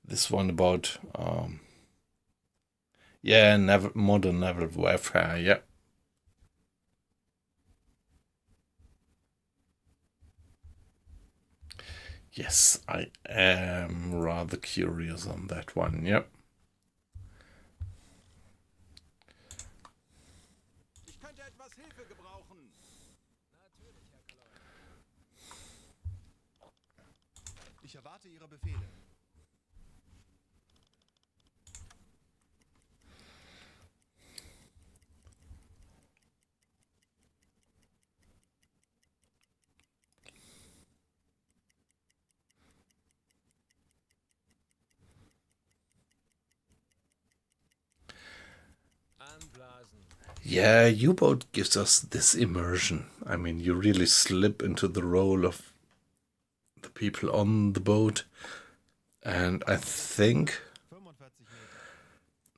This one about, yeah, modern naval warfare, yeah. Yes, I am rather curious on that one, yep. Ich könnte etwas Hilfe gebrauchen. Natürlich, Herr Kloy. Ich erwarte Ihre Befehle. Anblasen. Yeah, U-boat gives us this immersion. I mean, you really slip into the role of the people on the boat. And I think 45 Meter.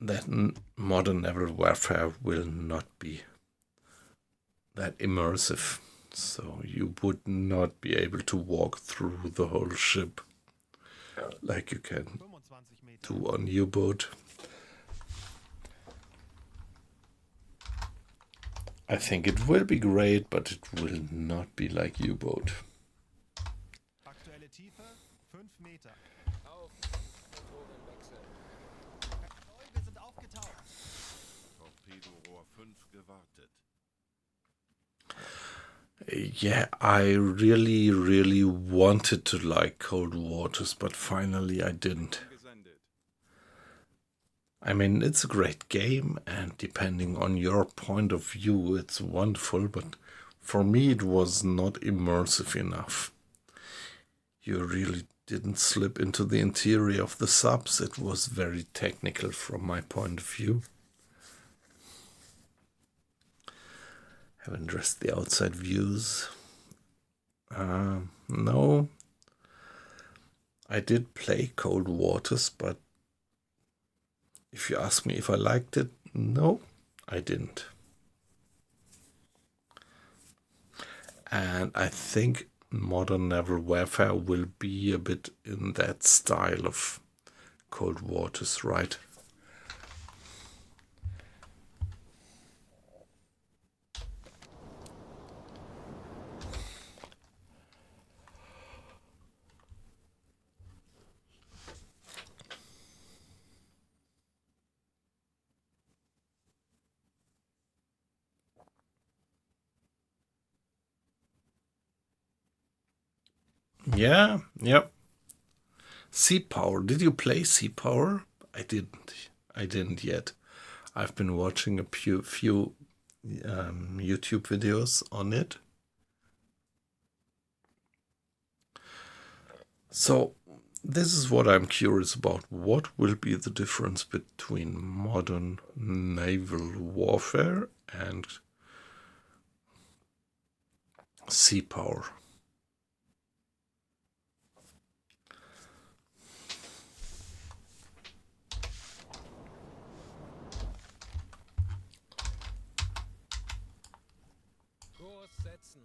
that modern naval warfare will not be that immersive. So you would not be able to walk through the whole ship like you can 25 Meter. do on U-boat. I think it will be great, but it will not be like U-boat. Aktuelle Tiefe 5 Meter. Auf. Motorenwechsel. Wir sind aufgetaucht. Torpedorohr 5 gewartet. Yeah, I really wanted to like Cold Waters, but finally I didn't. Gesendet. I mean, it's a great game, and depending on your point of view, it's wonderful, but for me it was not immersive enough. You really didn't slip into the interior of the subs. It was very technical from my point of view. Haven't dressed the outside views. No. I did play Cold Waters, but if you ask me if I liked it, no, I didn't. And I think modern naval warfare will be a bit in that style of Cold Waters, right? Yeah, yep. Sea Power. Did you play Sea Power? I didn't. I didn't yet. I've been watching a few YouTube videos on it. So this is what I'm curious about. What will be the difference between modern naval warfare and sea power? Kurs setzen.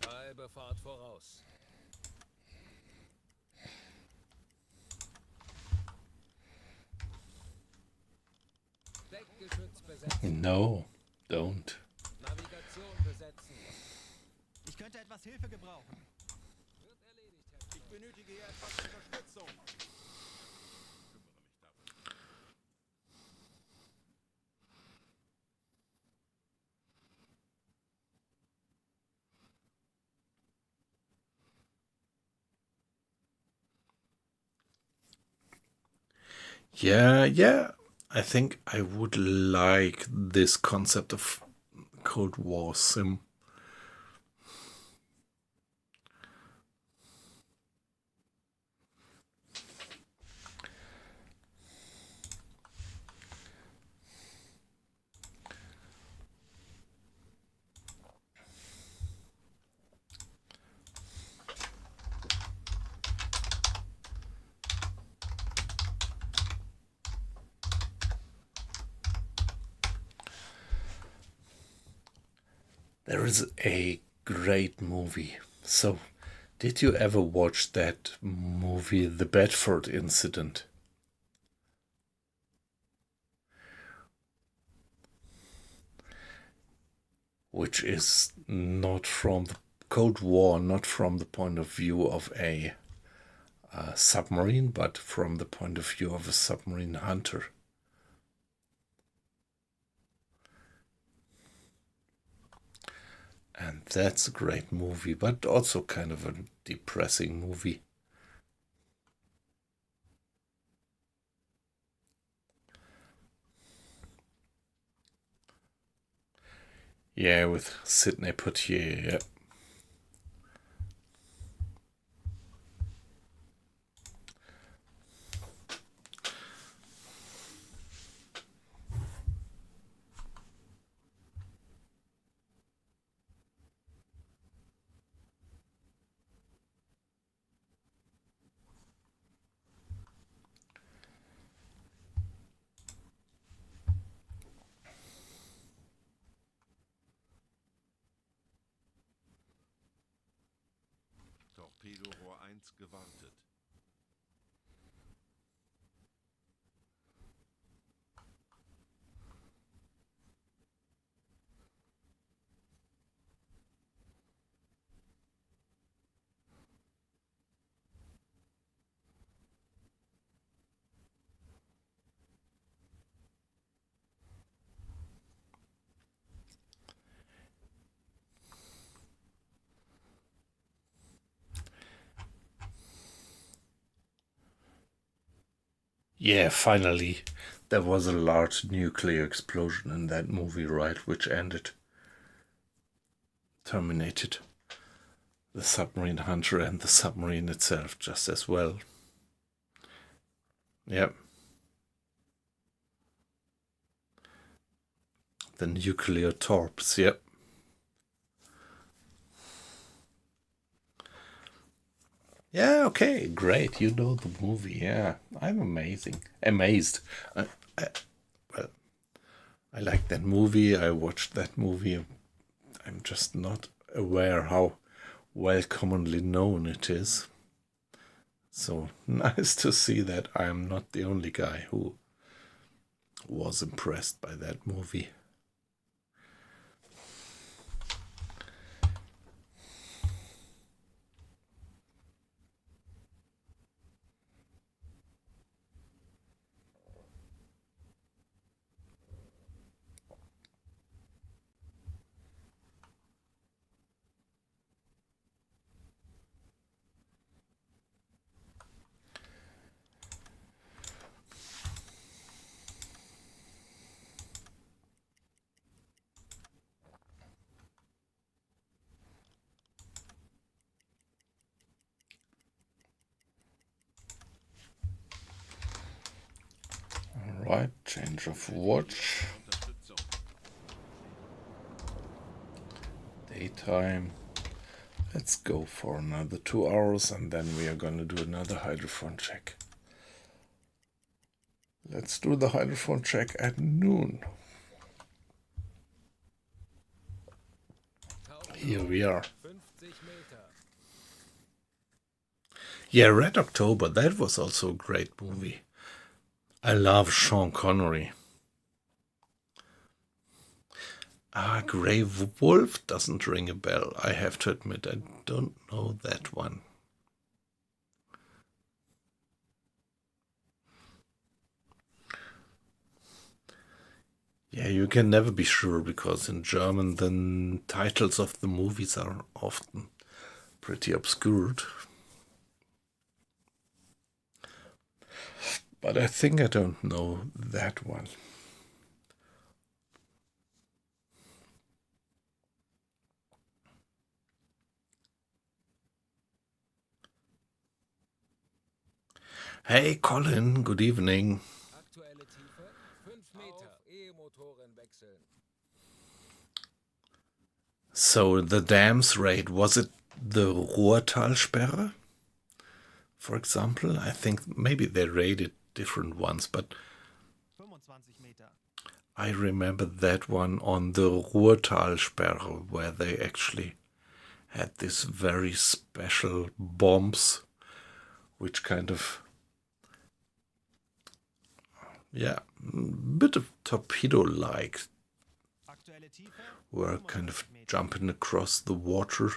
Halbe Fahrt voraus. Deckgeschütz besetzen. No, don't. Navigation besetzen. Ich könnte etwas Hilfe gebrauchen. Wird erledigt, Herr Ich Kloy. benötige hier etwas Unterstützung. Yeah. I think I would like this concept of Cold War sim. There is a great movie. So, did you ever watch that movie, The Bedford Incident? Which is not from the Cold War, not from the point of view of a submarine, but from the point of view of a submarine hunter. And that's a great movie, but also kind of a depressing movie. Yeah, with Sidney Poitier, yeah. Torpedorohr 1 gewartet. Yeah, finally, there was a large nuclear explosion in that movie, right? Which terminated the submarine hunter and the submarine itself just as well. Yep. The nuclear torps, yep. Yeah, okay, great. You know the movie, yeah. I'm amazed. Well, I like that movie. I watched that movie. I'm just not aware how well commonly known it is. So nice to see that I'm not the only guy who was impressed by that movie. Alright, change of watch. Unterstützung. Daytime. Let's go for another 2 hours and then we are gonna do another hydrophone check. Let's do the hydrophone check at noon. Here we are. 50 Meter. Yeah, Red October, that was also a great movie. I love Sean Connery. Grey Wolf doesn't ring a bell. I have to admit, I don't know that one. Yeah, you can never be sure because in German the titles of the movies are often pretty obscured. But I think I don't know that one. Hey Colin, good evening. Aktuelle Tiefe 5 Meter. Auf E-Motoren wechseln. So the dam's rate, was it the Ruhrtalsperre? For example, I think maybe they rated different ones, but 25 Meter. I remember that one on the Ruhrtalsperre where they actually had these very special bombs, which kind of, yeah, bit of torpedo-like, Aktuelle Tiefe were kind of 25 Meter. jumping across the water.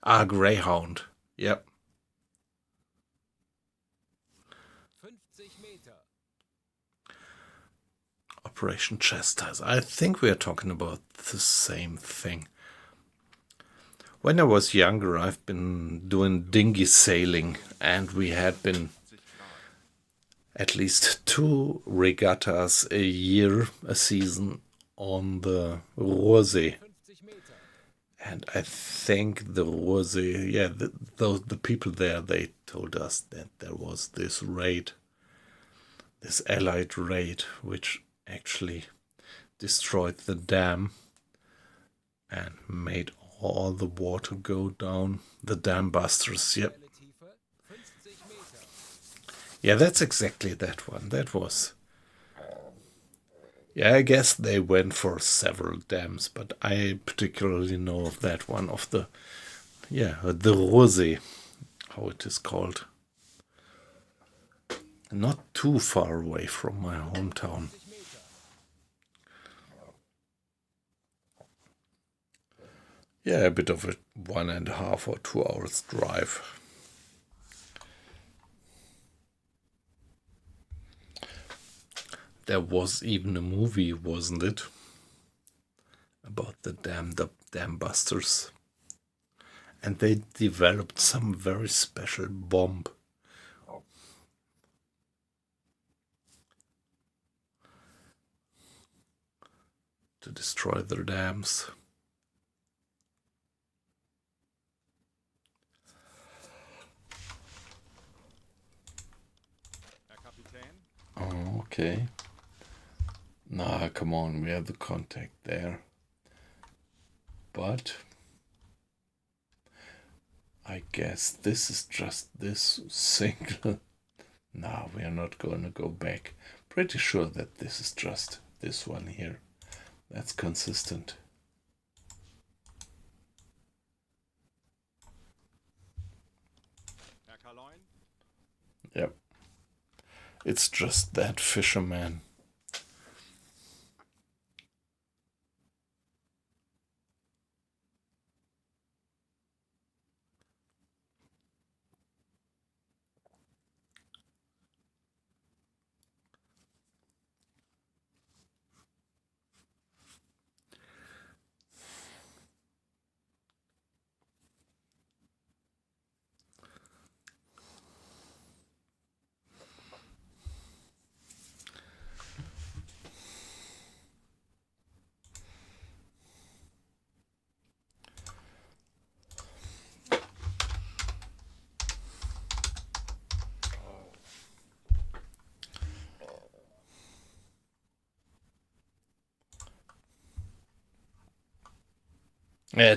Ah, Greyhound. Yep. 50 Meter. Operation Chastise. I think we are talking about the same thing. When I was younger, I've been doing dinghy sailing, and we had been at least 2 regattas a year, a season, on the Ruhrsee. 50 Meter. And I think the Ruhrsee, yeah, the people there, they told us that there was this raid, this Allied raid, which actually destroyed the dam and made all the water go down. The dam busters, yep. Aktuelle Tiefe 50 Meter. Yeah, that's exactly that one. That was. Yeah, I guess they went for several dams, but I particularly know of that one, of the, yeah, the Ruhrsee, how it is called. Not too far away from my hometown. 50 Meter. Yeah, a bit of a 1.5 or 2 hours drive. There was even a movie, wasn't it? About the dam busters. And they developed some very special bomb. To destroy their dams. Herr Kapitän? Oh, okay. Nah, come on, we have the contact there. But I guess this is just this single. Nah, we are not going to go back. Pretty sure that this is just this one here. That's consistent. Herr Kaloin? Yep. It's just that fisherman.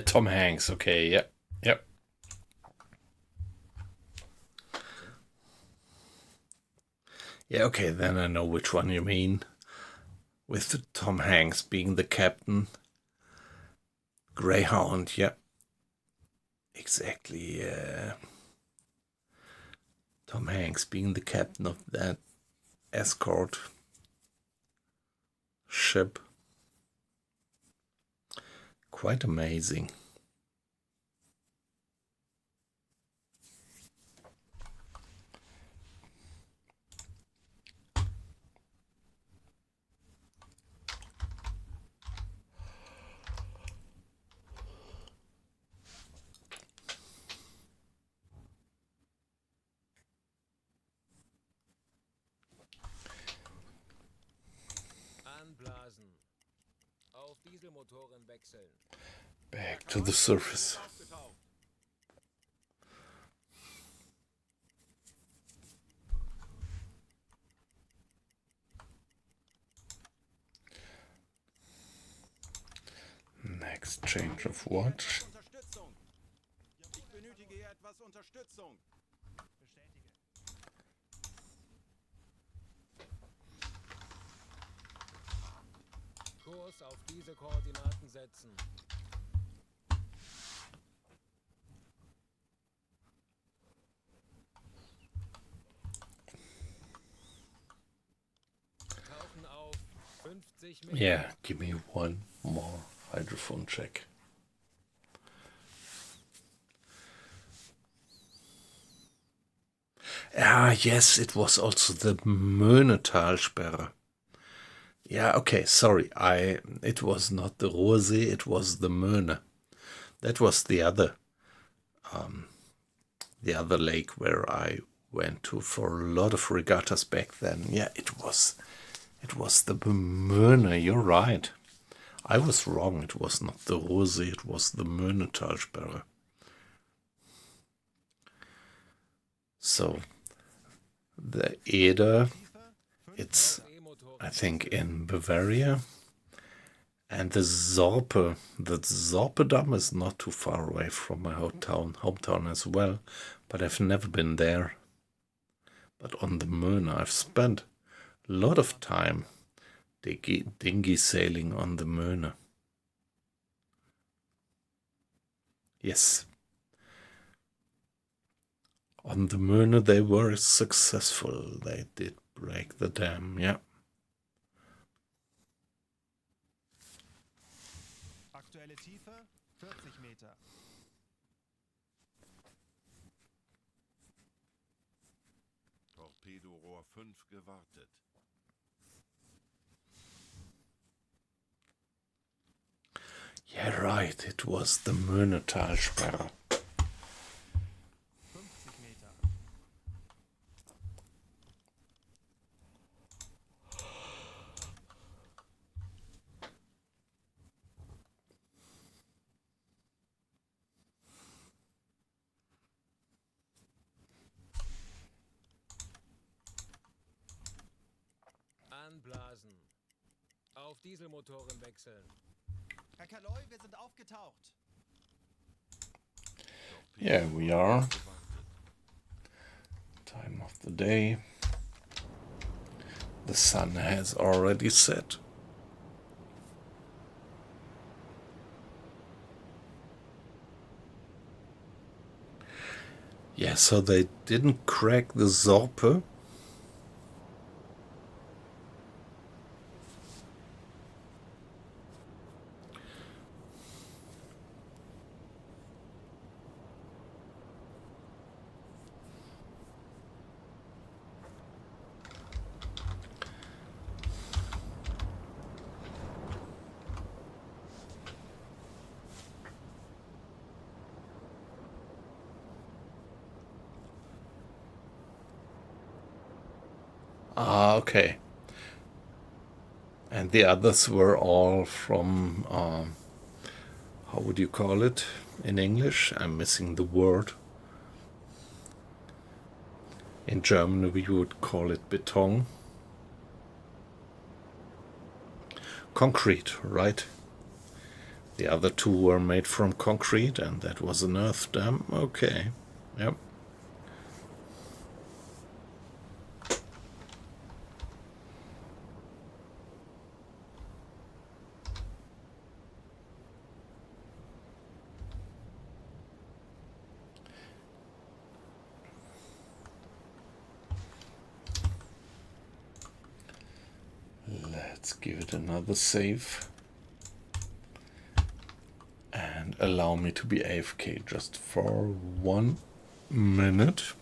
Tom Hanks, okay, yep, yep. Yeah, okay, then I know which one you mean. With the Tom Hanks being the captain. Greyhound, yep. Exactly, Tom Hanks being the captain of that escort ship. Quite amazing. Dieselmotoren wechseln. Back to the surface. Aufgetaucht. Next change of watch. Unterstützung. Ich benötige hier etwas Unterstützung. Bestätige. Kurs auf diese Koordinaten setzen. Tauchen auf 50 Meter. Yeah, give me one more hydrophone check. Ah, yes, it was also the Möhnetalsperre. Yeah, okay, sorry. It was not the Rohrsee, it was the Möhne. That was the other lake where I went to for a lot of regattas back then. Yeah, it was the Möhne. You're right. I was wrong. It was not the Rohrsee, it was the Möhnetalsperre. So the Eder, it's I think in Bavaria, and the Sorpe Dam is not too far away from my hometown as well, but I've never been there. But on the Möhne, I've spent a lot of time dinghy sailing on the Möhne. Yes. On the Möhne they were successful. They did break the dam, yeah. Aktuelle Tiefe 40 Meter. Torpedorohr 5 gewartet. Yeah, right. It was the Möhnetalsperre. 50 Meter. Anblasen. Auf Dieselmotoren wechseln. Herr Kaloi, wir sind aufgetaucht. Yeah, we are. Time of the day. The sun has already set. Yeah, so they didn't crack the Sorpe. Ah, okay. And the others were all from, how would you call it in English? I'm missing the word. In German we would call it Beton. Concrete, right? The other two were made from concrete, and that was an earth dam. Okay, yep. Let's give it another save. And allow me to be AFK just for 1 minute.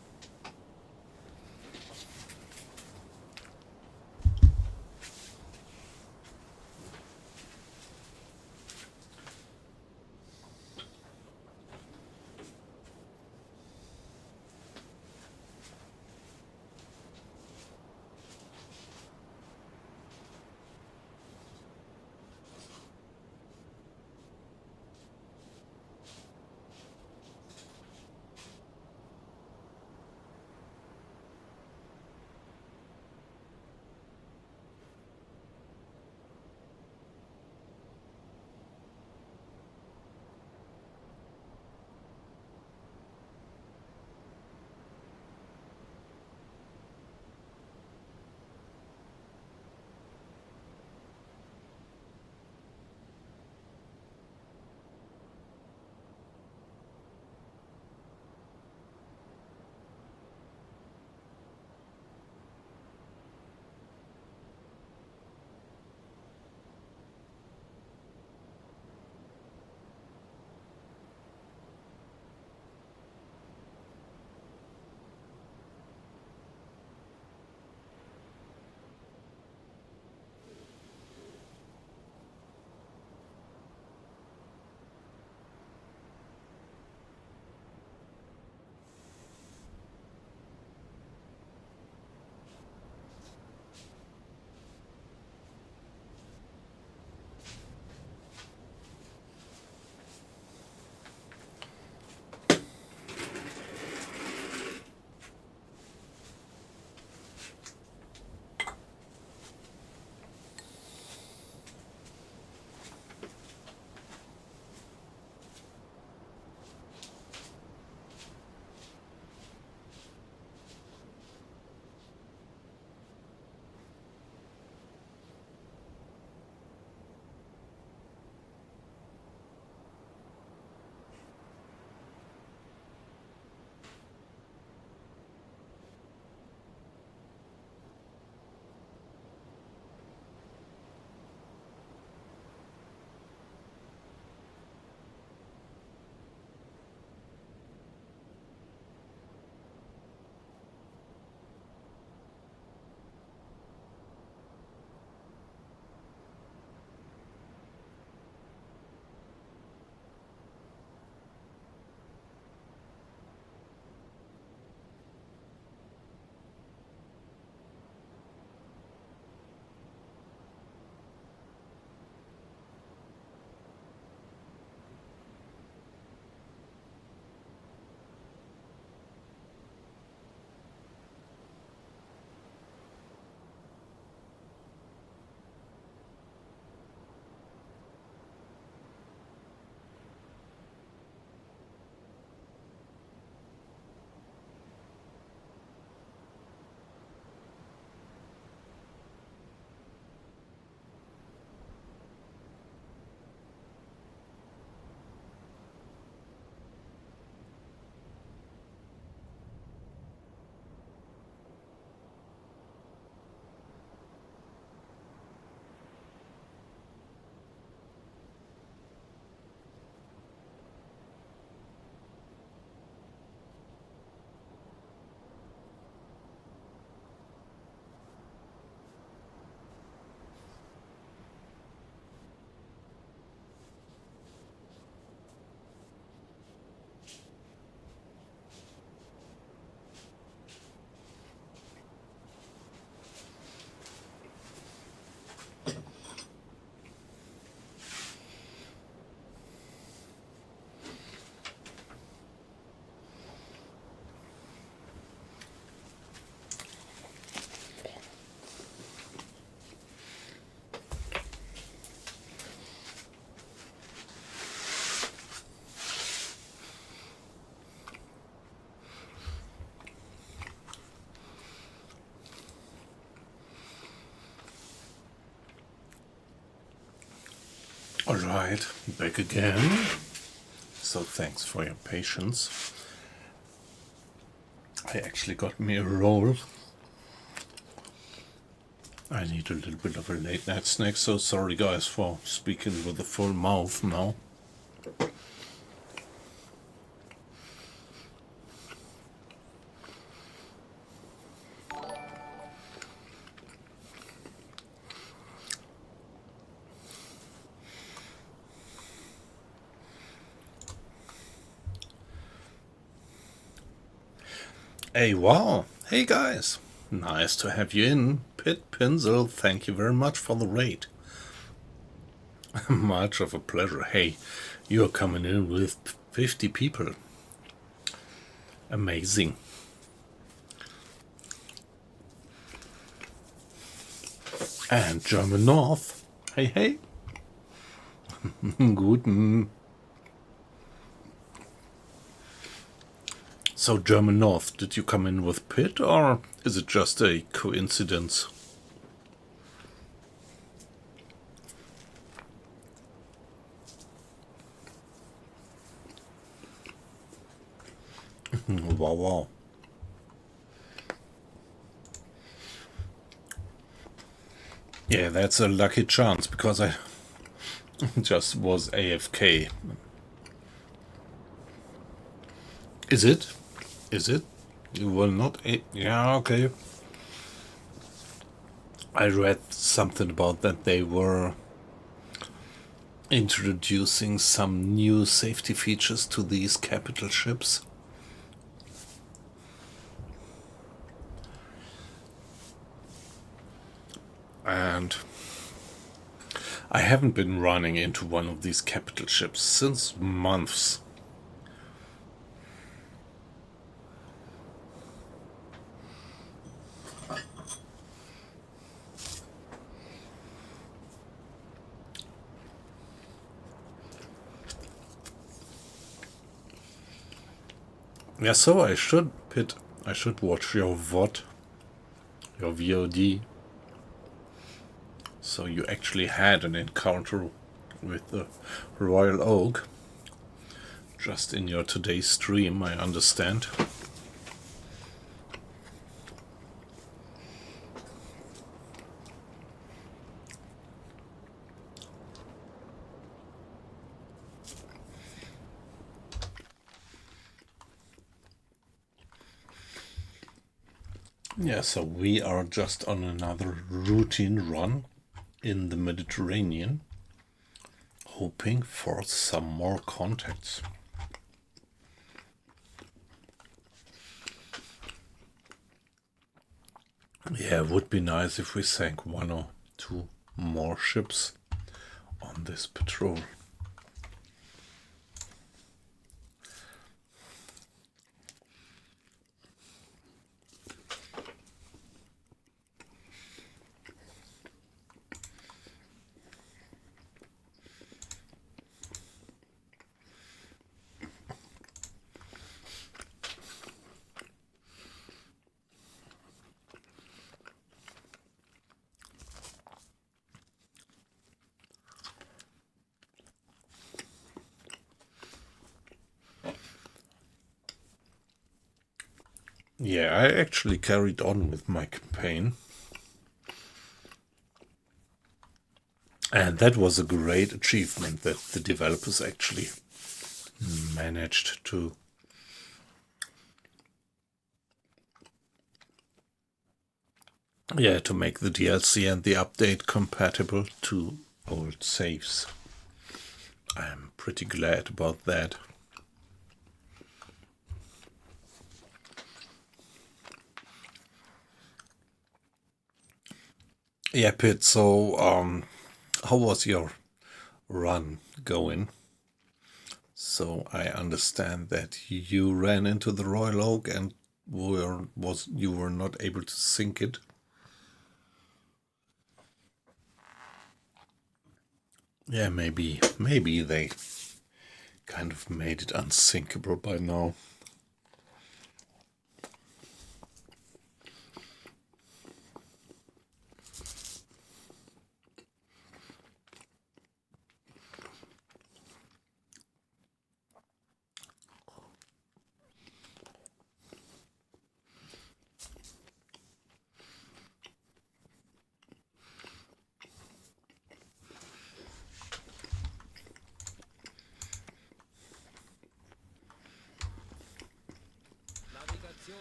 Alright, back again. So thanks for your patience. I actually got me a roll. I need a little bit of a late night snack, so sorry guys for speaking with a full mouth now. Hey, wow. Hey, guys. Nice to have you in. Pit Pinsel, thank you very much for the raid. Much of a pleasure. Hey, you're coming in with 50 people. Amazing. And German North. Hey, hey. Guten. So, German North, did you come in with Pit, or is it just a coincidence? Wow, wow. Yeah, that's a lucky chance, because I just was AFK. Is it? Is it? You will not... Yeah, okay. I read something about that they were introducing some new safety features to these capital ships. And I haven't been running into one of these capital ships since months. Yeah, so I should, Pit, I should watch your VOD, your VOD. So you actually had an encounter with the Royal Oak, just in your today's stream, I understand. Yeah, so we are just on another routine run in the Mediterranean, hoping for some more contacts. Yeah, it would be nice if we sank one or two more ships on this patrol. Yeah, I actually carried on with my campaign. And that was a great achievement that the developers actually managed to to make the DLC and the update compatible to old saves. I'm pretty glad about that. Yeah, Pit, so how was your run going? So I understand that you ran into the Royal Oak and you were not able to sink it. Yeah, maybe they kind of made it unsinkable by now.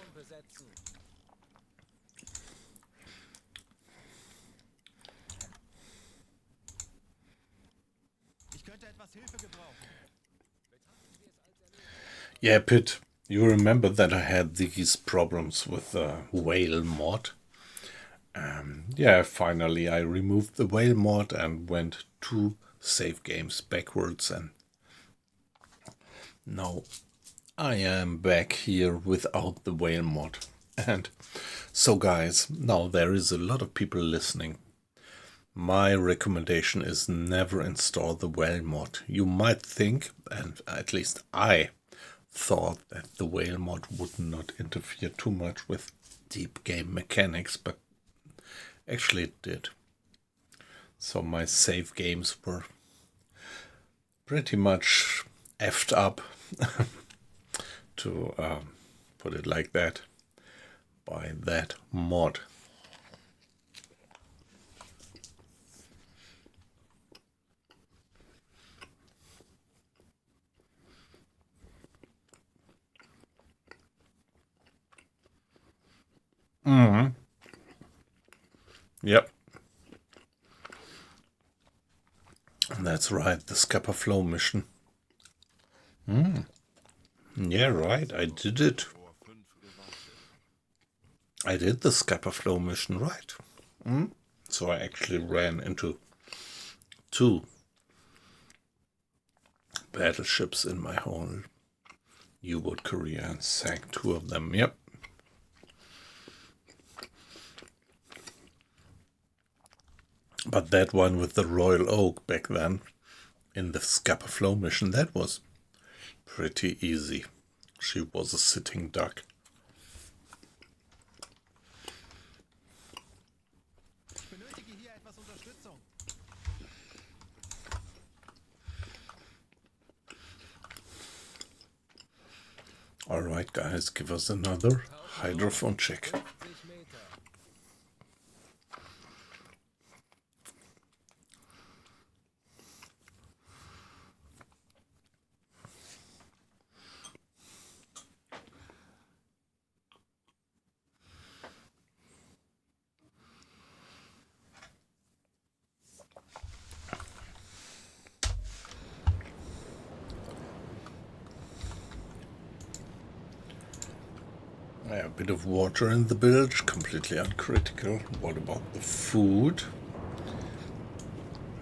Navigation besetzen. Ich könnte etwas Hilfe gebrauchen. Yeah, Pit, you remember that I had these problems with the whale mod? Yeah, finally I removed the whale mod and went 2 save games backwards, and now I am back here without the whale mod. And so guys, now there is a lot of people listening. My recommendation is never install the whale mod. You might think, and at least I thought, that the whale mod would not interfere too much with deep game mechanics, but actually it did. So my save games were pretty much effed up, to put it like that, by that mod. Yep. That's right, the Scupper Flow mission. Yeah, right, I did it. I did the Scupper Flow mission, right. So I actually ran into 2 battleships in my whole U-boat career and sank 2 of them, yep. But that one with the Royal Oak back then, in the Scupper Flow mission, that was pretty easy. She was a sitting duck. Ich benötige hier etwas Unterstützung. Alright guys, give us another hydrophone check. 50 Meter. A bit of water in the bilge, completely uncritical. What about the food?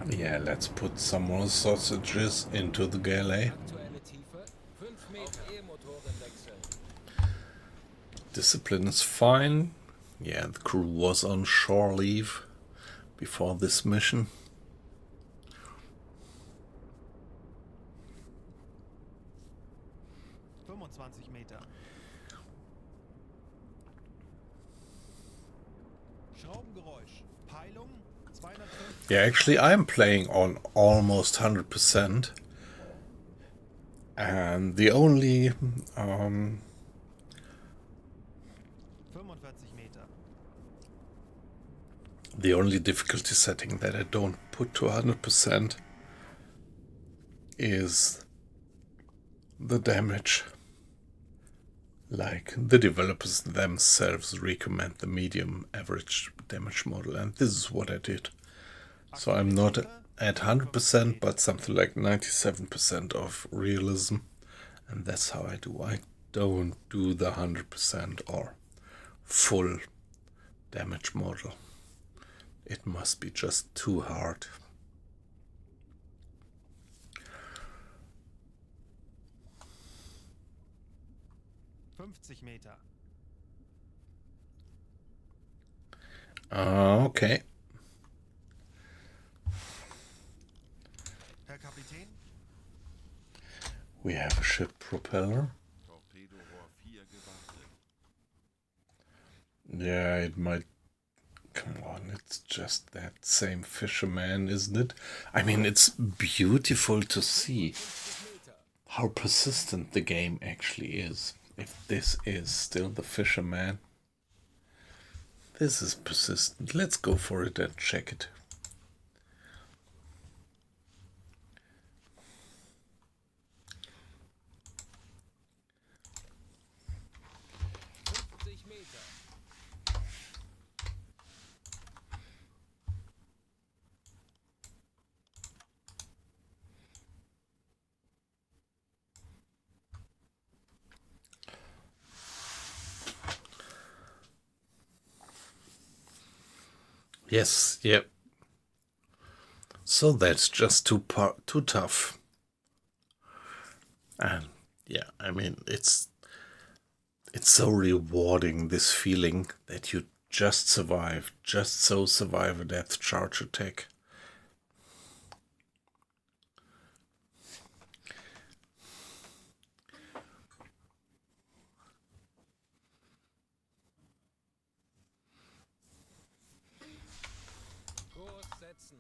Yeah, let's put some more sausages into the galley. Aktuelle Tiefe 5 Meter. E-Motoren wechseln. Discipline is fine. Yeah, the crew was on shore leave before this mission. Meter. Schraubengeräusch. Peilung 250. Yeah, actually I'm playing on almost 100%. And the only 45 Meter. the only difficulty setting that I don't put to 100% is the damage. Like, the developers themselves recommend the medium average damage model, and this is what I did. So I'm not at 100%, but something like 97% of realism, and that's how I do. I don't do the 100% or full damage model. It must be just too hard. Meter. Okay. Herr Kapitän? We have a ship propeller. Torpedorohr 4 gewartet. Yeah, it might... Come on, it's just that same fisherman, isn't it? I mean, it's beautiful to see how persistent the game actually is. If this is still the fisherman, this is persistent. Let's go for it and check it. Meter. Yes, yep. So that's just too tough. And yeah, I mean, it's so rewarding, this feeling that you just survive, just so survive a death charge attack. Kurs setzen.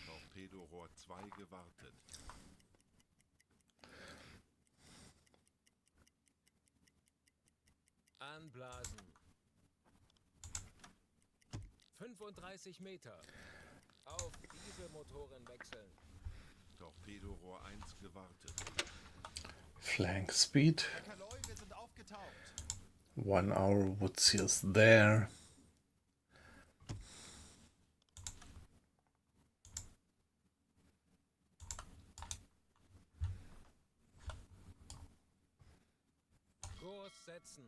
Torpedorohr 2 gewartet. Anblasen. 35 Meter. Auf Dieselmotoren wechseln. Torpedorohr 1 gewartet. Flank speed. Kaloi, wir sind aufgetaucht. 1 hour would see us there. Kurs setzen.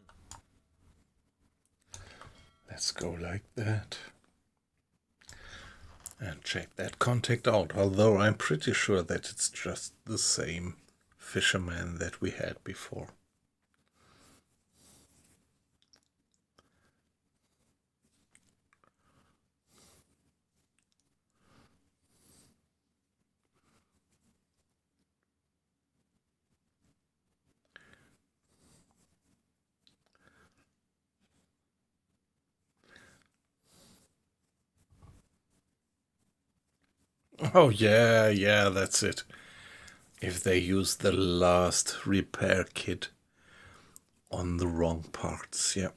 Let's go like that. And check that contact out, although I'm pretty sure that it's just the same fisherman that we had before. Oh yeah, that's it. If they use the last repair kit on the wrong parts, yeah.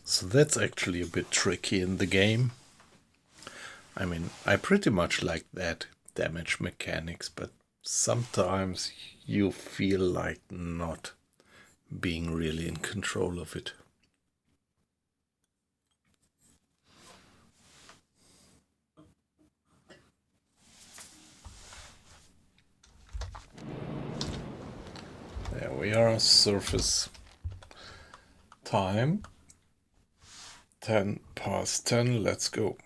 So that's actually a bit tricky in the game. I mean, I pretty much like that damage mechanics, but sometimes you feel like not being really in control of it. There we are, surface time. 10 past 10, let's go.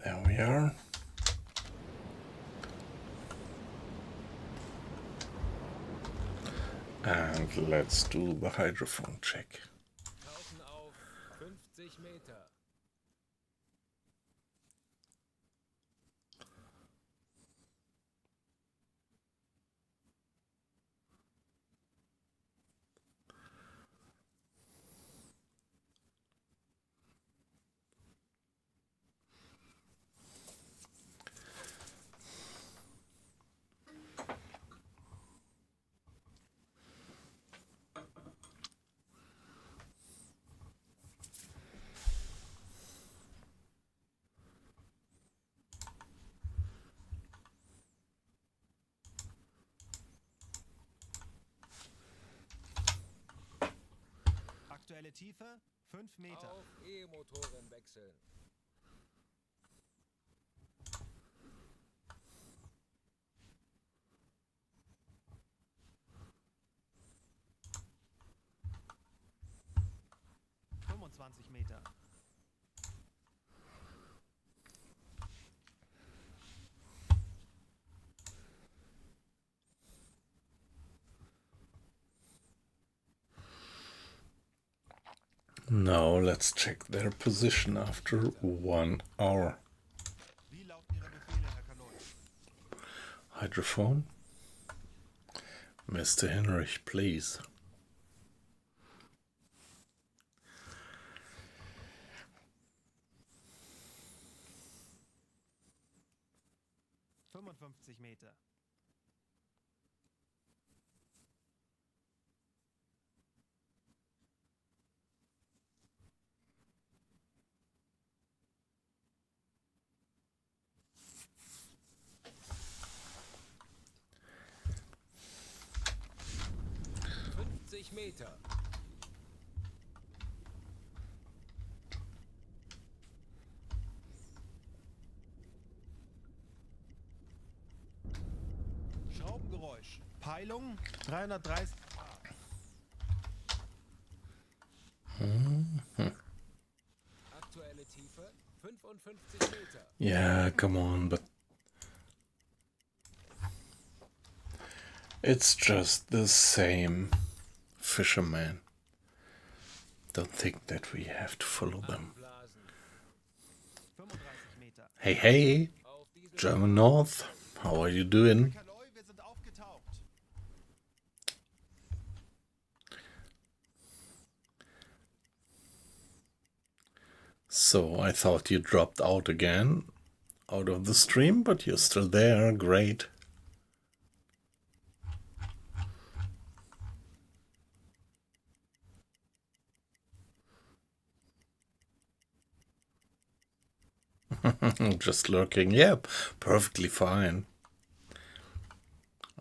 There we are. And let's do the hydrophone check. Tauchen auf 50 Meter. Aktuelle Tiefe 5 Meter. Auf E-Motoren wechseln. Meter. Now let's check their position after 1 hour. Wie lauten Ihre Befehle, Herr Kanon? Hydrophone? Mr. Henrich, please. Meter. Meter. Schraubengeräusch. Peilung 330 Grad. Aktuelle Tiefe 55 Meter. Yeah, come on, but it's just the same fisherman. Don't think that we have to follow them. 35 Meter. Hey, hey, German North, how are you doing? Kaloi, wir sind aufgetaucht. So, I thought you dropped out again, out of the stream, but you're still there, great. Just lurking, yeah, perfectly fine.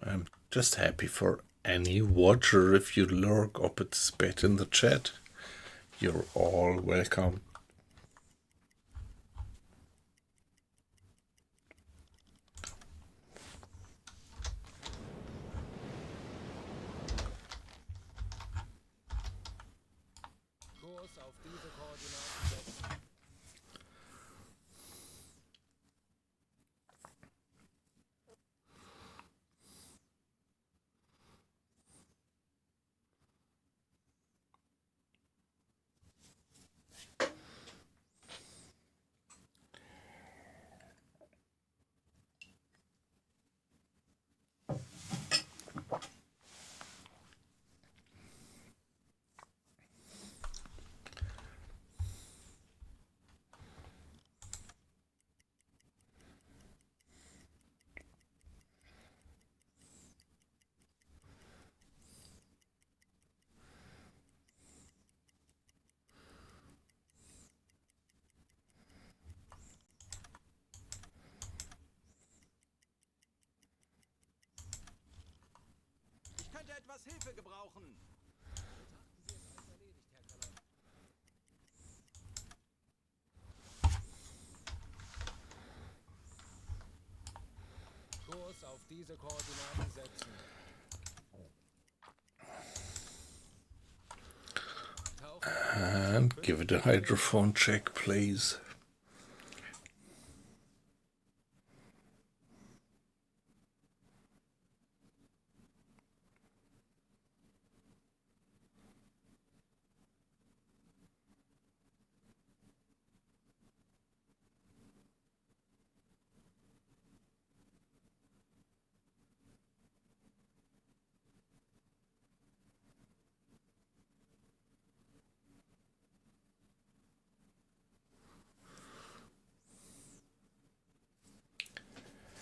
I'm just happy for any watcher if you lurk or participate in the chat. You're all welcome. Kurs auf diese Koordinaten setzen. Ich könnte etwas Hilfe gebrauchen. Kurs auf diese Koordinaten setzen. And give it a hydrophone check, please.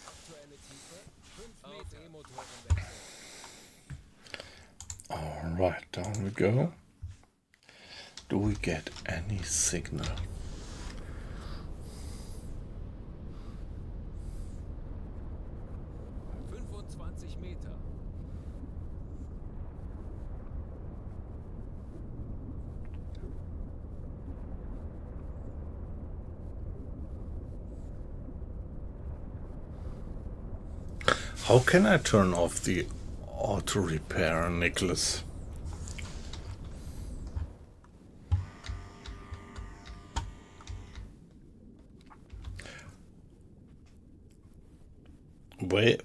Aktuelle Tiefe 5 Meter. E-Motoren wechseln. All right, down we go. Do we get any signal? Meter. How can I turn off the auto repair, Nicholas?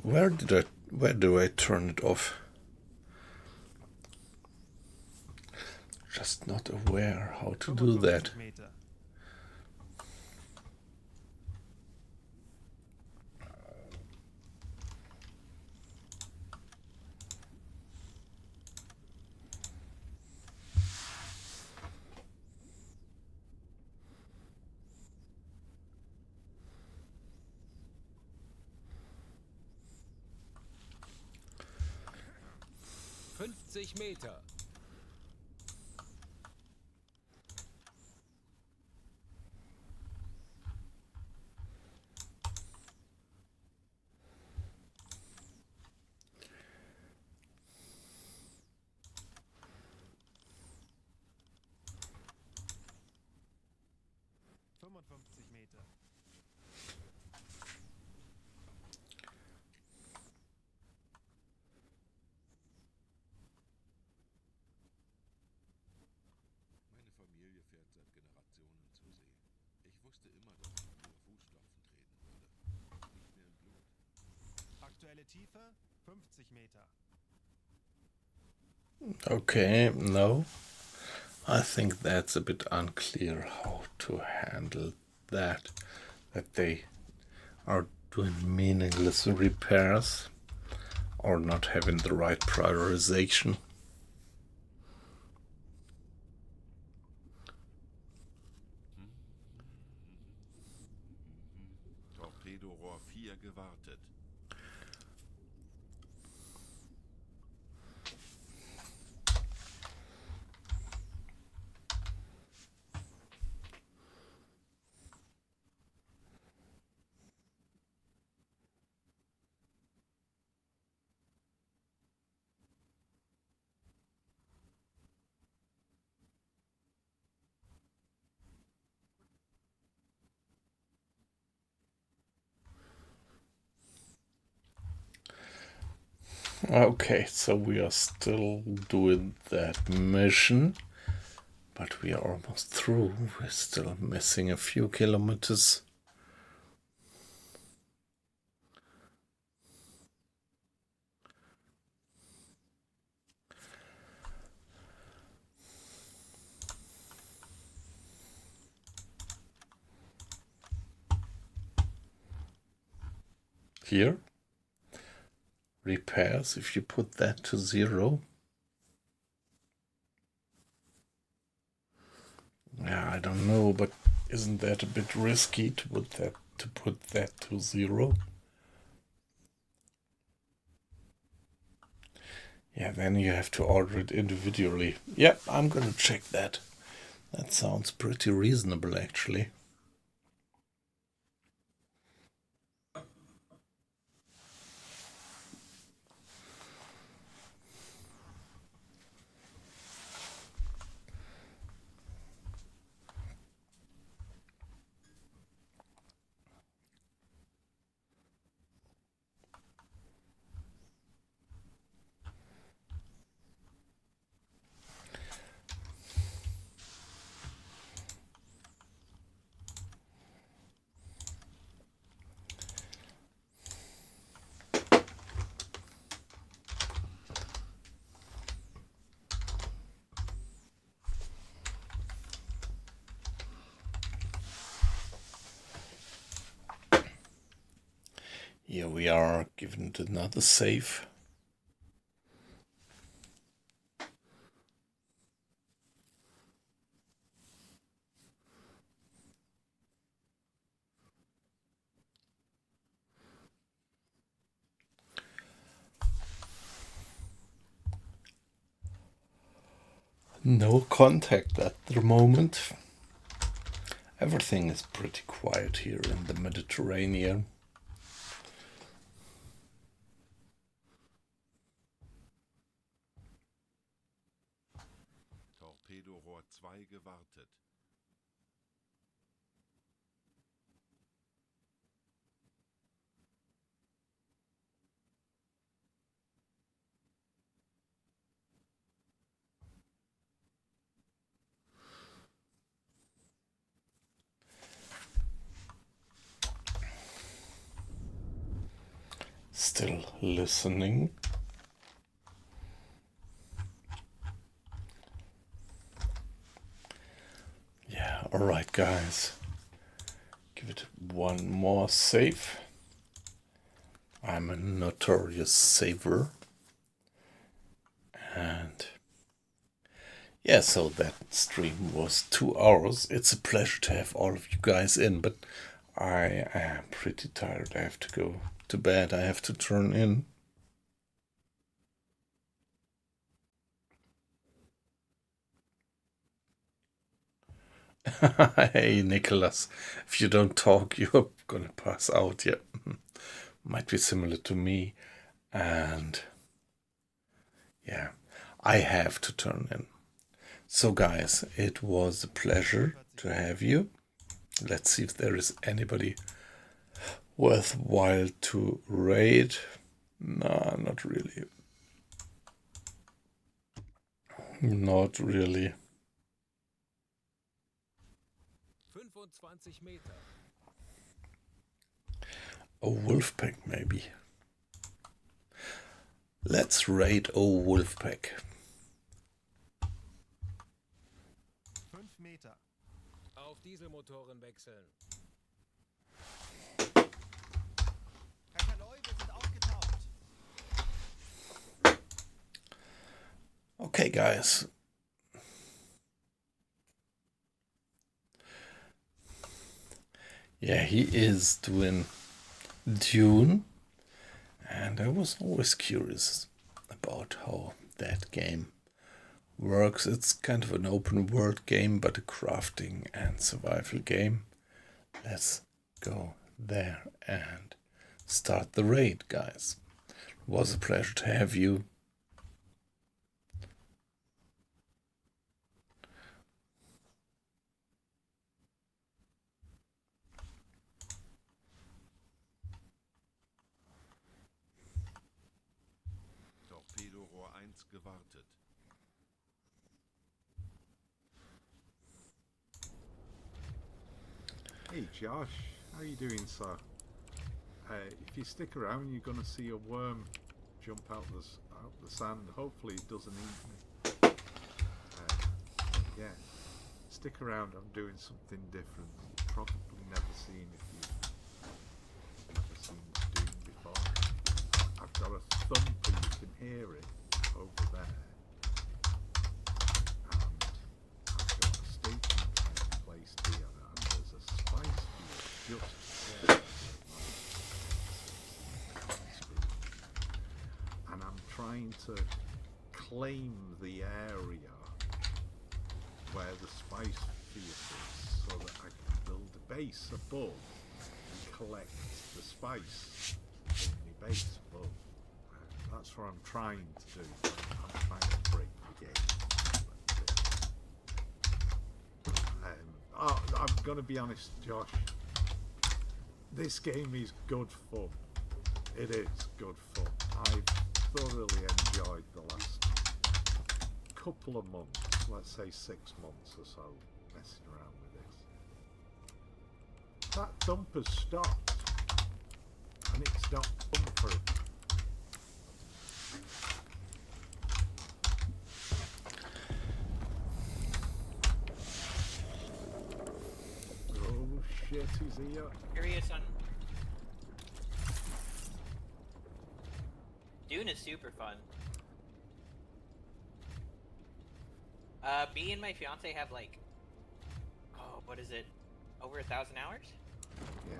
Where do I turn it off? Just just not aware how to do that. 55 Meter. Meter. Meter. Meine Familie fährt seit Generationen zur See. Ich wusste immer, dass ich in ihre Fußstapfen treten würde. Nicht mehr im Blut. Aktuelle Tiefe 50 Meter. Okay, no. I think that's a bit unclear how to handle that they are doing meaningless repairs or not having the right prioritization. Torpedorohr 4 gewartet. Okay, so we are still doing that mission, but we are almost through. We're still missing a few kilometers. Here, repairs, if you put that to 0. Yeah, I don't know, but isn't that a bit risky to put that to 0? Yeah, then you have to order it individually. Yep, I'm gonna check that. That sounds pretty reasonable, actually. Here we are given another save. No contact at the moment. Everything is pretty quiet here in the Mediterranean. Torpedorohr 2 gewartet. Still listening. Alright, guys. Give it one more save. I'm a notorious saver. And yeah, so that stream was 2 hours. It's a pleasure to have all of you guys in, but I am pretty tired. I have to go to bed. I have to turn in. Hey, Nicholas, if you don't talk, you're gonna pass out. Yeah, might be similar to me. And yeah, I have to turn in. So guys, it was a pleasure to have you. Let's see if there is anybody worthwhile to raid. Nah, not really. Not really. 25 Meter. A Wolfpack maybe. Let's raid a Wolfpack. 5 Meter. Auf Dieselmotoren wechseln. Herr Kaloi, wir sind aufgetaucht. Okay, guys. Yeah, he is doing Dune. And I was always curious about how that game works. It's kind of an open world game, but a crafting and survival game. Let's go there and start the raid, guys. It was a pleasure to have you. Torpedorohr 1 gewartet. Hey Josh, how you doing, sir? If you stick around, you're gonna see a worm jump out the sand. Hopefully, it doesn't eat me. Yeah, stick around. I'm doing something different. You've probably never seen if you've never seen Doom before. I've got a thumper. You can hear it over there, and I've got a staking kind placed here, and there's a spice field just there. And I'm trying to claim the area where the spice field is so that I can build a base above and collect the spice in the base above. That's what I'm trying to do. I'm trying to break the game. I'm going to be honest, Josh. This game is good fun. It is good fun. I've thoroughly enjoyed the last couple of months, let's say 6 months or so, messing around with this. That thumper's stopped, and it's not thumpering. Oh shit, he's here. Curious on Dune is super fun. Me and my fiance have like, oh, what is it? Over 1,000 hours? Yeah.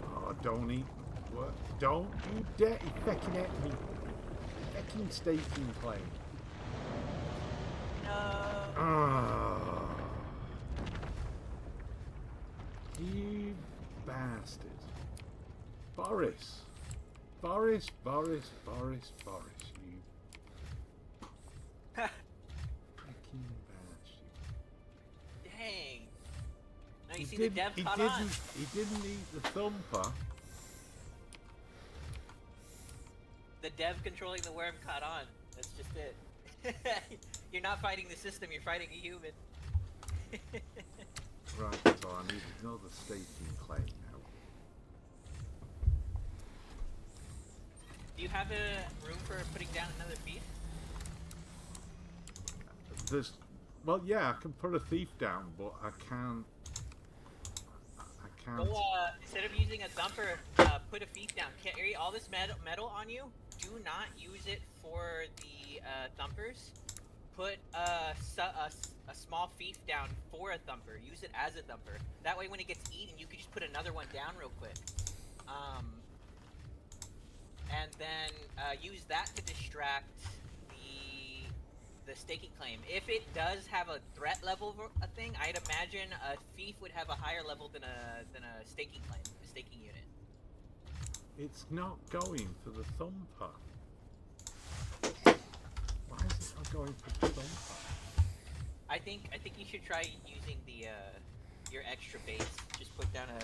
Oh, don't eat. What? Don't you dare fecking at me. Fecking staking claim. No. Ah. You bastard. Boris. Boris. You fucking bastard. Dang. No, you see the dev caught on. He didn't eat the thumper. The dev controlling the worm caught on. That's just it. You're not fighting the system, you're fighting a human. Right, so I need another staking claim now. Do you have a room for putting down another thief? Well, yeah, I can put a thief down, but I can't can't. Go, instead of using a thumper, put a thief down. Carry all this metal on you. Do not use it for the thumpers. Put a small thief down for a thumper. Use it as a thumper. That way, when it gets eaten, you can just put another one down real quick. And then use that to distract the staking claim. If it does have a threat level a thing, I'd imagine a thief would have a higher level than a staking claim, a staking unit. It's not going for the thumper. Why is it not going for the thumper? I think you should try using the your extra base. Just put down a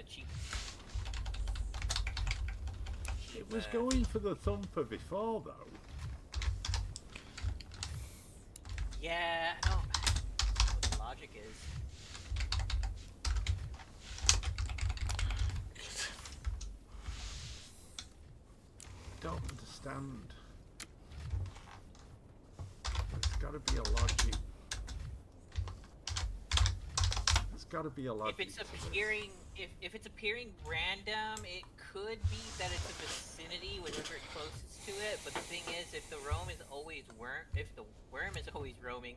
cheap. It was going for the thumper before, though. Yeah, I don't know what the logic is. Don't understand. There's got to be a logic. There's got to be a logic. If it's appearing, if it's appearing random, it could be that it's a vicinity, whatever it's closest to it. But the thing is, if the worm is always roaming,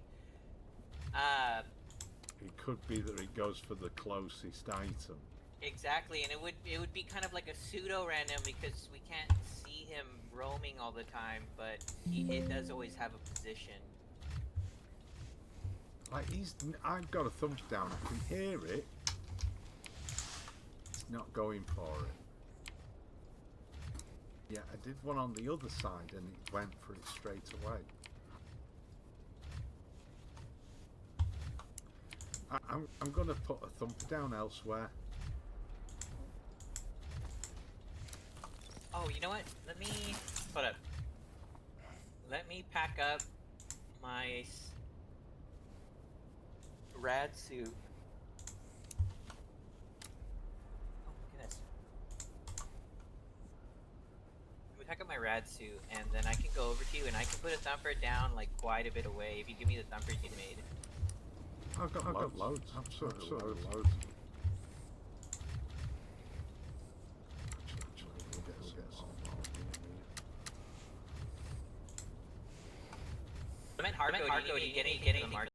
It could be that it goes for the closest item. exactly, and it would be kind of like a pseudo random because we can't see him roaming all the time, but it does always have a position. Like I've got a thumbs down. I can hear it. It's not going for it. Yeah, I did one on the other side and it went for it straight away. I'm gonna put a thumper down elsewhere. Oh, you know what? Hold up. Let me pack up my rad suit. Oh my goodness. Let me pack up my rad suit, and then I can go over to you, and I can put a thumper down like quite a bit away if you give me the thumpers you made. I've got loads. Absolutely loads. Actually, we'll get some more. I meant hardcode. You get anything from the market?